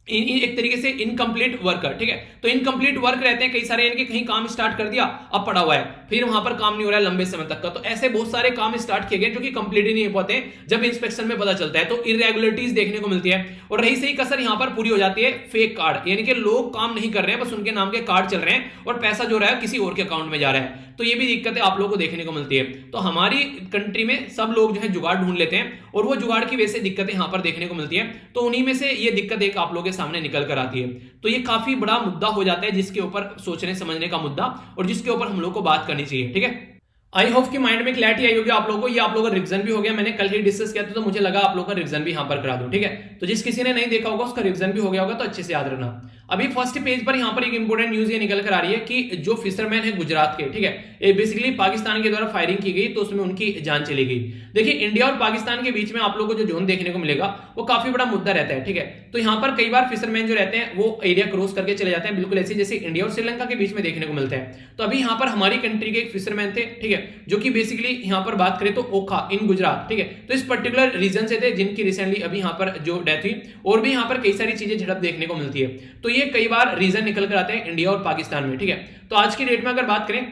एक तरीके से इनकम्प्लीट वर्कर, ठीक है, तो इनकम्प्लीट वर्क रहते हैं कई सारे, यानी कि कहीं काम स्टार्ट कर दिया अब पड़ा हुआ है, फिर वहां पर काम नहीं हो रहा है लंबे समय तक का। तो ऐसे बहुत सारे काम स्टार्ट किए गए जो कि कंप्लीट ही नहीं हो पाते, जब इंस्पेक्शन में पता चलता है तो इरेगुलरिटीज देखने को मिलती है। और रही सही कसर यहां पर पूरी हो जाती है फेक कार्ड, यानी कि लोग काम नहीं कर रहे हैं, बस उनके नाम के कार्ड चल रहे हैं और पैसा जो रहा है किसी और के अकाउंट में जा रहा है। तो ये भी दिक्कतें आप लोगों को देखने को मिलती है। तो हमारी कंट्री में सब लोग जो है जुगाड़ ढूंढ लेते हैं और वो जुगाड़ की वजह से दिक्कतें यहां पर देखने को मिलती है। तो उन्हीं में से ये दिक्कत एक आप लोगों के सामने निकल कर आती है। तो ये काफी बड़ा मुद्दा हो जाता है जिसके ऊपर सोचने समझने का मुद्दा और जिसके ऊपर हम लोग को बात करनी चाहिए। ठीक है, आई होप कि माइंड में क्लैरिटी आई होगी आप लोगों को। ये आप लोगों का रिवीजन भी हो गया, मैंने कल ही डिस्कस किया था तो मुझे लगा आप लोगों का रिवीजन भी यहां पर करा दूं। ठीक है, तो जिस किसी ने नहीं देखा होगा उसका रिवीजन भी हो गया होगा, तो अच्छे से याद रखना। अभी फर्स्ट पेज पर यहां पर एक इंपॉर्टेंट न्यूज ये निकल कर आ रही है कि जो फिशरमैन है गुजरात के, ठीक है, ये बेसिकली पाकिस्तान के द्वारा फायरिंग की गई तो उसमें उनकी जान चली गई। देखिए, इंडिया और पाकिस्तान के बीच में आप लोगों को जो जोन देखने को मिलेगा वो काफी बड़ा मुद्दा रहता है। ठीक है, तो यहां पर कई बार फिशरमैन जो रहते हैं वो एरिया क्रॉस करके चले जाते हैं, बिल्कुल ऐसे जैसे इंडिया और श्रीलंका के बीच में देखने को मिलता है। तो अभी यहां पर हमारी कंट्री के एक फिशरमैन थे, ठीक है, जो कि बेसिकली यहां पर बात करें तो ओखा इन गुजरात, ठीक है, तो इस पर्टिकुलर रीजन से थे जिनकी रिसेंटली अभी यहां पर जो डेथ हुई। और भी यहां पर कई सारी चीजें झड़प देखने को मिलती है। तो ये कई बार रीजन निकल कर आते हैं इंडिया और पाकिस्तान में। ठीक है, तो आज की डेट में अगर बात करें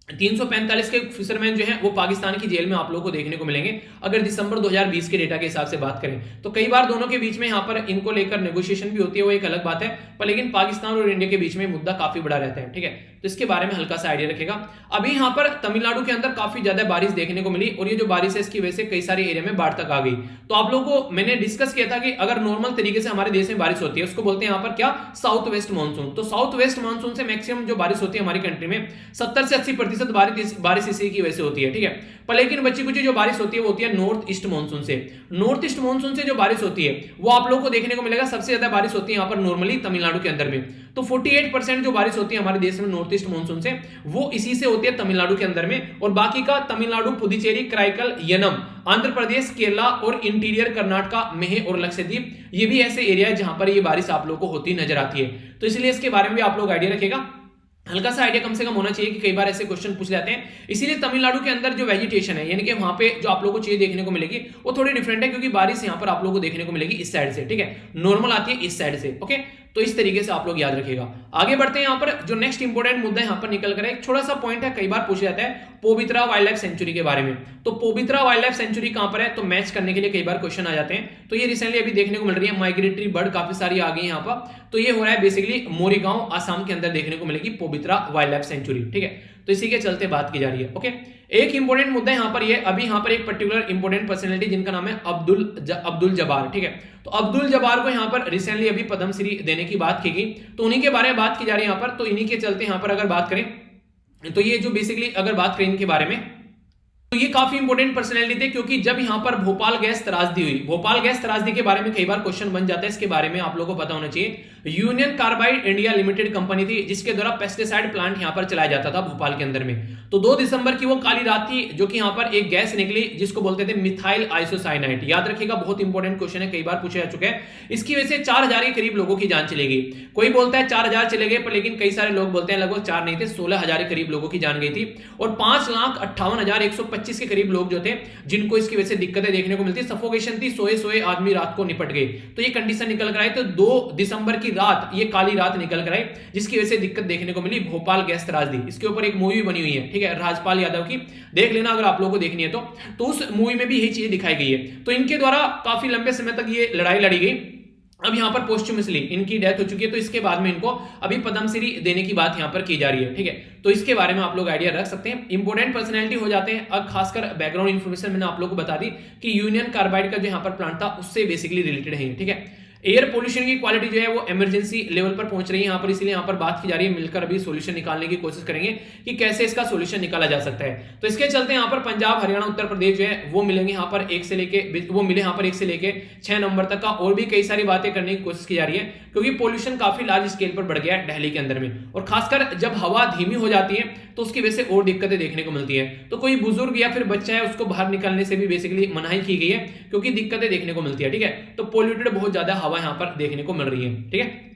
345 के फिशरमैन जो हैं वो पाकिस्तान की जेल में आप लोगों को देखने को मिलेंगे अगर दिसंबर 2020 के डेटा के हिसाब से बात करें। तो कई बार दोनों के बीच में यहां पर इनको लेकर नेगोशिएशन भी होती है, वो एक अलग बात है, पर लेकिन पाकिस्तान और इंडिया के बीच में मुद्दा काफी बड़ा रहता है। ठीक है, तो इसके बारे में हल्का सा आइडिया रखेगा। अभी यहां पर तमिलनाडु के अंदर काफी ज्यादा बारिश देखने को मिली और ये जो बारिश है इसकी वजह से कई सारे एरिया में बाढ़ तक आ गई। तो आप लोगों को मैंने डिस्कस किया था कि अगर नॉर्मल तरीके से हमारे देश में बारिश होती है उसको बोलते हैं यहां पर क्या, साउथ वेस्ट मानसून। तो साउथ वेस्ट मानसून से मैक्सिमम जो बारिश होती है हमारी कंट्री में 70 से 80% बारिश इसी की वजह से होती है। ठीक है, पर लेकिन बच्ची कुछ जो बारिश होती है वो होती है नॉर्थ ईस्ट मानसून से। नॉर्थ ईस्ट मानसून से जो बारिश होती है वो आप लोगों को देखने को मिलेगा सबसे ज्यादा बारिश होती है यहां पर नॉर्मली तमिलनाडु के अंदर में। तो 48% जो बारिश होती है हमारे देश में नॉर्थ ईस्ट मानसून से वो इसी से होती है तमिलनाडु के अंदर में। और बाकी का तमिलनाडु, पुदुचेरी, कराईकल, यनम, आंध्र प्रदेश, केरला और इंटीरियर कर्नाटका, मेह और लक्षद्वीप, ये भी ऐसे एरिया है जहां पर ये बारिश आप लोगों को होती नजर आती है। तो इसलिए इसके बारे में भी आप लोग आइडिया रखेगा, हल्का सा आइडिया कम से कम होना चाहिए कि कई बार ऐसे क्वेश्चन पूछ जाते हैं। इसीलिए तमिलनाडु के अंदर जो वेजिटेशन है यानी कि वहां पे जो आप लोगों को चीज देखने को मिलेगी वो थोड़ी डिफरेंट है, क्योंकि बारिश यहां पर आप लोगों को देखने को मिलेगी इस साइड से। ठीक है, नॉर्मल आती है इस साइड से। ओके, तो इस तरीके से आप लोग याद रखिएगा। आगे बढ़ते हैं, यहां पर जो नेक्स्ट इंपोर्टेंट मुद्दा यहां पर निकल कर एक छोटा सा पॉइंट है, कई बार पूछा जाता है पोबित्रा वाइल्ड लाइफ सेंचुरी के बारे में। तो पोबित्रा वाइल्ड लाइफ सेंचुरी कहां पर है, तो मैच करने के लिए कई बार क्वेश्चन आ जाते हैं। तो ये रिसेंटली अभी देखने को मिल रही है, माइग्रेटरी बर्ड काफी सारी आ गई यहां पर। तो ये हो रहा है बेसिकली मोरीगांव आसाम के अंदर देखने को मिलेगी पोबित्रा वाइल्ड लाइफ सेंचुरी। ठीक है, तो इसी के चलते बात की जा रही है। ओके, एक इंपॉर्टेंट मुद्दा यहां पर ये, अभी यहां पर एक पर्टिकुलर इंपॉर्टेंट पर्सनालिटी जिनका नाम है अब्दुल जब्बार। ठीक है, तो अब्दुल जब्बार को यहां पर रिसेंटली अभी पद्मश्री देने की बात की गई, तो उन्हीं के बारे में बात की जा रही है यहां पर। तो इन्हीं के चलते यहां पर अगर बात करें तो ये जो बेसिकली अगर बात करें इनके बारे में तो ये काफी इंपॉर्टेंट पर्सनैलिटी थे, क्योंकि जब यहां पर भोपाल गैस त्रासदी हुई, भोपाल गैस त्रासदी के बारे में कई बार क्वेश्चन बन जाता है, इसके बारे में आप लोगों को पता होना चाहिए। Union carbide India limited company थी जिसके द्वारा पेस्टिसाइड प्लांट यहां पर चलाया जाता था भोपाल के अंदर में। तो 2 दिसंबर की वो काली रात थी जो कि यहां पर एक गैस निकली जिसको बोलते थे मिथाइल आइसोसाइनाइड। याद रखिएगा, बहुत इंपॉर्टेंट क्वेश्चन है, कई बार पूछा जा चुका है। इसकी वजह से 4000 के करीब लोगों की जान चली गई। कोई बोलता है 4000 चले गए, पर लेकिन कई सारे लोग बोलते हैं लगभग 4 नहीं थे, 16000 के करीब लोगों की जान गई थी। और 5,58,125 के करीब लोग जो थे जिनको इसकी वजह से दिक्कतें देखने को मिलती, सफोकेशन थी, सोए आदमी रात को निपट गए। तो ये कंडीशन निकल कर आई। तो 2 दिसंबर की रात ये काली रात निकल कर आई जिसकी वजह से दिक्कत देखने को मिली, भोपाल गैस त्रासदी। इसके ऊपर एक मूवी बनी हुई है, ठीक है, राजपाल यादव की, देख लेना अगर आप लोगों को देखनी है तो उस मूवी में भी यही चीज दिखाई गई है। तो इनके द्वारा काफी लंबे समय तक ये लड़ाई लड़ी गई अब यहाँ पर पोस्टुमसली इनकी डेथ हो चुकी है, तो इसके बाद में इनको अभी पद्मश्री देने की बात यहाँ पर की जा रही है, ठीक है। तो इसके बारे में आप लोग आइडिया रख सकते हैं। इंपोर्टेंट पर्सनैलिटी हो जाते हैं। अब खासकर बैकग्राउंड इन्फॉर्मेशन मैंने आप लोग को बता दी कि यूनियन कार्बाइड का जो यहाँ पर प्लांट था उससे बेसिकली रिलेटेड है, ठीक है। एयर पोल्यूशन की क्वालिटी जो है वो इमरजेंसी लेवल पर पहुंच रही है यहाँ पर, इसलिए यहाँ पर बात की जा रही है। मिलकर अभी सॉल्यूशन निकालने की कोशिश करेंगे कि कैसे इसका सॉल्यूशन निकाला जा सकता है। तो इसके चलते यहाँ पर पंजाब, हरियाणा, उत्तर प्रदेश जो है वो मिलेंगे यहाँ पर 1 से लेके 6 नंबर तक का। और भी कई सारी बातें करने की कोशिश की जा रही है, क्योंकि पोल्यूशन काफी लार्ज स्केल पर बढ़ गया है दिल्ली के अंदर में। और खासकर जब हवा धीमी हो जाती है तो उसकी वजह से और दिक्कतें देखने को मिलती है। तो कोई बुजुर्ग या फिर बच्चा है उसको बाहर निकलने से भी बेसिकली मनाही की गई है, क्योंकि दिक्कतें देखने को मिलती है, ठीक है। तो पोल्यूटेड बहुत ज्यादा हवा यहाँ पर देखने को मिल रही है, ठीक है।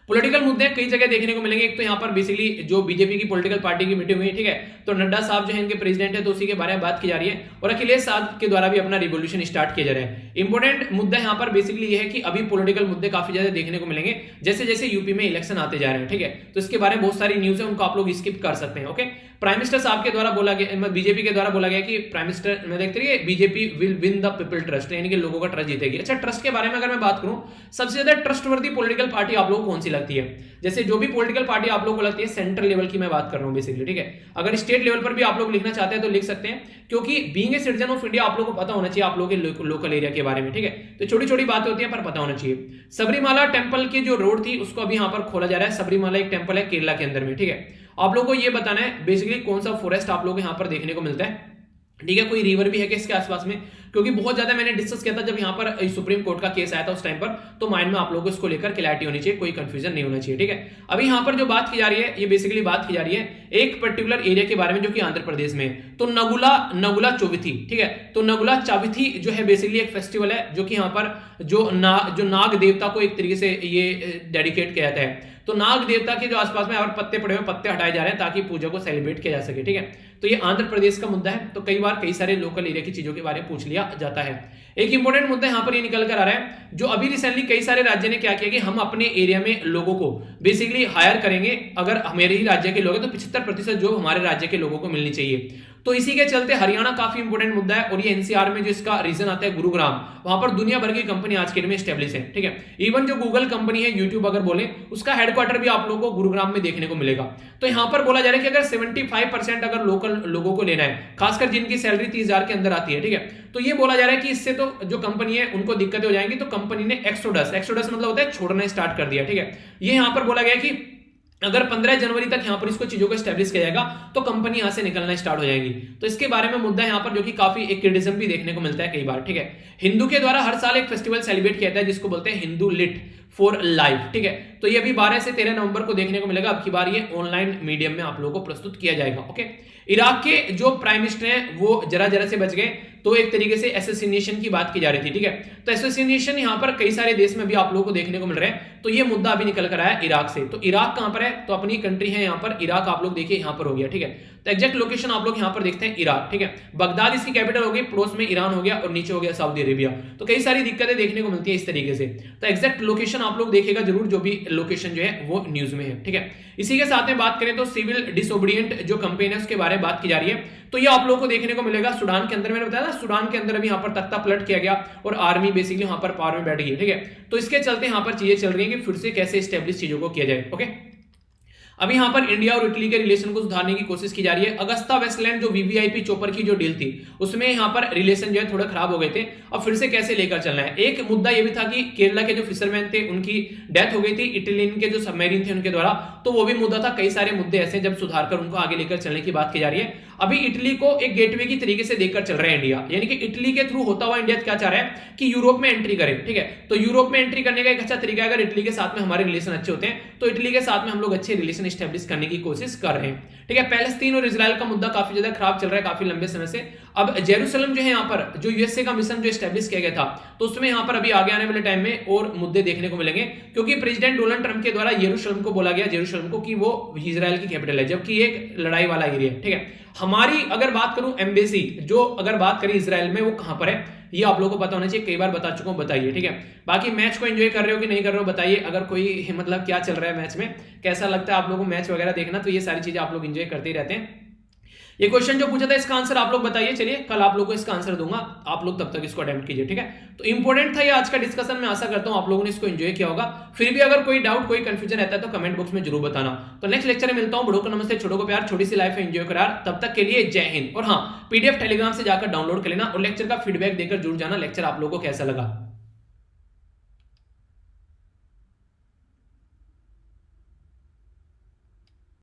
पॉलिटिकल मुद्दे कई जगह देखने को मिलेंगे। एक तो यहाँ पर बेसिकली जो बीजेपी की पॉलिटिकल पार्टी की मीटिंग हुई, ठीक है, तो नड्डा साहब जो है इनके प्रेसिडेंट है, तो उसी के बारे में बात की जा रही है। और अखिलेश यादव के द्वारा भी अपना रिवोल्यूशन स्टार्ट किया जा रहा है। इंपॉर्टेंट मुद्दा यहाँ पर बेसिकली ये है कि अभी पॉलिटिकल मुद्दे काफी ज्यादा देखने को मिलेंगे जैसे जैसे यूपी में इलेक्शन आते जा रहे हैं, ठीक है। तो इसके बारे में बहुत सारी न्यूज है, उनको आप लोग स्किप कर सकते हैं, ओके। प्राइम मिनिस्टर साहब के द्वारा बोला गया, बीजेपी के द्वारा बोला गया कि प्राइम मिनिस्टर में देखते रहिए BJP will win the people trust, यानी कि लोगों का ट्रस्ट जीतेगी। अच्छा, ट्रस्ट के बारे में अगर मैं बात करूं, सबसे ज्यादा ट्रस्टवर्दी पॉलिटिकल पार्टी आप लोगों को कौन सी लगती है? जैसे जो भी पॉलिटिकल पार्टी आप लोगों को लगती है, सेंट्रल लेवल की मैं बात कर रहा हूं बेसिकली, ठीक है। अगर स्टेट लेवल पर भी आप लोग लिखना चाहते हैं तो लिख सकते हैं, क्योंकि being a citizen of India आप लोगों को पता होना चाहिए आप लोगों के लोकल एरिया के बारे में, ठीक है। तो छोटी छोटी बातें होती हैं पर पता होना चाहिए। सबरीमाला टेंपल की जो रोड थी उसको अभी यहाँ पर खोला जा रहा है। सबरीमाला एक टेंपल है केरला के अंदर में, ठीक है। आप लोगों को ये बताना है बेसिकली कौन सा फॉरेस्ट आप लोगों को यहाँ पर देखने को मिलता है, ठीक है। कोई रिवर भी है कि इसके आसपास में, क्योंकि बहुत ज्यादा मैंने डिस्कस किया था जब यहाँ पर सुप्रीम कोर्ट का केस आया था उस टाइम पर, तो माइंड में आप लोगों को इसको लेकर क्लैरिटी होनी चाहिए, कोई कंफ्यूजन नहीं होना चाहिए, ठीक है। अभी यहाँ पर जो बात की जा रही है, ये बेसिकली बात की जा रही है एक पर्टिकुलर एरिया के बारे में जो कि आंध्र प्रदेश में, तो नगुला चौविथी, ठीक है। तो नगुला चौविथी जो है बेसिकली एक फेस्टिवल है जो कि यहाँ पर जो नाग देवता को एक तरीके से ये डेडिकेट किया जाता है। तो नाग देवता के जो आसपास में और पत्ते पड़े हुए पत्ते हटाए जा रहे हैं ताकि पूजा को सेलिब्रेट किया जा सके, ठीक है। तो ये आंध्र प्रदेश का मुद्दा है। तो कई बार कई सारे लोकल एरिया की चीजों के बारे में पूछ लिया जाता है। एक इंपॉर्टेंट मुद्दा यहाँ पर ये निकल कर आ रहा है, जो अभी रिसेंटली कई सारे राज्य ने क्या किया कि हम अपने एरिया में लोगों को बेसिकली हायर करेंगे, अगर मेरे ही राज्य के लोग हैं तो 75% जॉब हमारे राज्य के लोगों को मिलनी चाहिए। तो इसी के चलते हरियाणा काफी इंपॉर्टेंट मुद्दा है। और ये एनसीआर में जो इसका रीजन आता है गुरुग्राम, वहां पर दुनिया भर की कंपनी आज के दिन में स्टेब्लिश है, ठीक है। इवन जो गूगल कंपनी है, यूट्यूब अगर बोले, उसका हेडक्वार्टर भी आप लोगों को गुरुग्राम में देखने को मिलेगा। तो यहां पर बोला जा रहा है कि अगर 75% अगर लोकल लोगों को लेना है, खासकर जिनकी सैलरी 30,000 के अंदर आती है, ठीक है, तो ये बोला जा रहा है कि इससे तो जो कंपनी है उनको दिक्कतें हो जाएंगी। तो कंपनी ने एक्सोडस मतलब होता है छोड़ना स्टार्ट कर दिया, ठीक है। ये यहां पर बोला गया कि अगर 15 जनवरी तक यहां पर इसको चीजों को स्टैब्लिश किया जाएगा तो कंपनी यहां से निकलना स्टार्ट हो जाएगी। तो इसके बारे में मुद्दा यहां पर जो कि काफी एक क्रिटिसिज्म भी देखने को मिलता है कई बार, ठीक है। हिंदू के द्वारा हर साल एक फेस्टिवल सेलिब्रेट किया जाता है जिसको बोलते हैं हिंदू लिट फॉर लाइफ, ठीक है। तो ये अभी 12 से 13 नवंबर को देखने को मिलेगा। अब की बार ये ऑनलाइन मीडियम में आप लोगों को प्रस्तुत किया जाएगा, ओके। इराक के जो प्राइम मिनिस्टर हैं वो जरा से बच गए, तो एक तरीके से एसोसिनेशन की बात की जा रही थी, ठीक है। तो एसोसिनेशन यहां पर कई सारे देश में भी आप लोगों को देखने को मिल रहे हैं। तो ये मुद्दा अभी निकल कर आया इराक से। तो इराक कहां पर है? तो अपनी कंट्री है यहां पर, इराक आप लोग देखिए यहां पर हो गया, ठीक है। तो एग्जैक्ट लोकेशन आप लोग यहां पर देखते हैं इराक, ठीक है। बगदाद इसकी कैपिटल हो गई, पड़ोस में ईरान हो गया और नीचे हो गया सऊदी अरेबिया। तो कई सारी दिक्कतें देखने को मिलती है इस तरीके से। तो एग्जैक्ट लोकेशन आप लोग देखिएगा जरूर, जो भी लोकेशन जो है वो न्यूज में है, ठीक है। इसी के साथ में बात करें तो सिविल डिसोबीडिएंट जो कंपेन है उसके बारे में बात की जा रही है। तो ये आप लोगों को देखने को मिलेगा सूडान के अंदर, मैंने बताया ना सूडान के अंदर अभी यहाँ पर तख्ता पलट किया गया और आर्मी बेसिकली यहाँ पर पावर में बैठ गई, ठीक है। तो इसके चलते यहाँ पर चीजें चल रही है कि फिर से कैसे स्टेब्लिश चीजों को किया जाए, ओके। अभी यहां पर इंडिया और इटली के रिलेशन को सुधारने की कोशिश की जा रही है। अगस्ता वेस्टलैंड जो वीवीआईपी चोपर की जो डील थी उसमें यहां पर रिलेशन जो है थोड़ा खराब हो गए थे। अब फिर से कैसे लेकर चलना है। एक मुद्दा यह भी था कि केरला के जो फिशरमैन थे उनकी डेथ हो गई थी, इटलियन के जो सबमरीन थे उनके द्वारा, तो वो भी मुद्दा था। कई सारे मुद्दे ऐसे जब सुधार कर उनको आगे लेकर चलने की बात की जा रही है। अभी इटली को एक गेटवे की तरीके से देखकर चल रहा है इंडिया, यानी कि इटली के थ्रू होता हुआ इंडिया क्या चाह रहा है कि यूरोप में एंट्री करे, ठीक है। तो यूरोप में एंट्री करने का एक अच्छा तरीका है, अगर इटली के साथ में हमारे रिलेशन अच्छे होते हैं तो इटली के साथ में हम लोग अच्छे रिलेशन स्टैब्लिश करने की कोशिश कर रहे हैं, ठीक है। पैलेस्तीन और इजराइल का मुद्दा काफी ज्यादा खराब चल रहा है काफी लंबे समय से। अब जेरूसलम जो है यहाँ पर जो यूएसए का मिशन जो स्टैब्लिश किया गया था, तो उसमें यहाँ पर अभी आगे आने वाले टाइम में और मुद्दे देखने को मिलेंगे, क्योंकि प्रेसिडेंट डोनाल्ड ट्रंप के द्वारा यरूशलेम को बोला गया, जेरूशलेम को, कि वो इजराइल की कैपिटल है, जबकि एक लड़ाई वाला एरिया है, ठीक है। हमारी अगर बात करूं एम्बेसी जो अगर बात करें इजराइल में, वो कहां पर है ये आप लोगों को पता होना चाहिए। कई बार बता चुका हूं, बताइए, ठीक है। बाकी मैच को एंजॉय कर रहे हो कि नहीं कर रहे हो बताइए। अगर कोई मतलब क्या चल रहा है मैच में, कैसा लगता है आप लोगों को मैच वगैरह देखना, तो ये सारी चीजें आप लोग एंजॉय करते ही रहते हैं। ये क्वेश्चन जो पूछा था इसका आंसर आप लोग बताइए। चलिए कल आप लोग को इसका आंसर दूंगा, आप लोग तब तक इसको अटेम्प्ट कीजिए, ठीक है। तो इंपॉर्टेंट था ये आज का डिस्कशन, मैं आशा करता हूं आप लोगों ने इसको एंजॉय किया होगा। फिर भी अगर कोई डाउट कोई कंफ्यूजन रहता है तो कमेंट बॉक्स में जरूर बताना। तो नेक्स्ट लेक्चर में मिलता हूं। बड़ों को नमस्ते, छोटों को प्यार, छोटी सी लाइफ एंजॉय करार। तब तक के लिए जय हिंद। और हाँ, पीडीएफ टेलीग्राम से जाकर डाउनलोड कर लेना और लेक्चर का फीडबैक देकर जुड़ जाना, लेक्चर आप लोगों को कैसा लगा।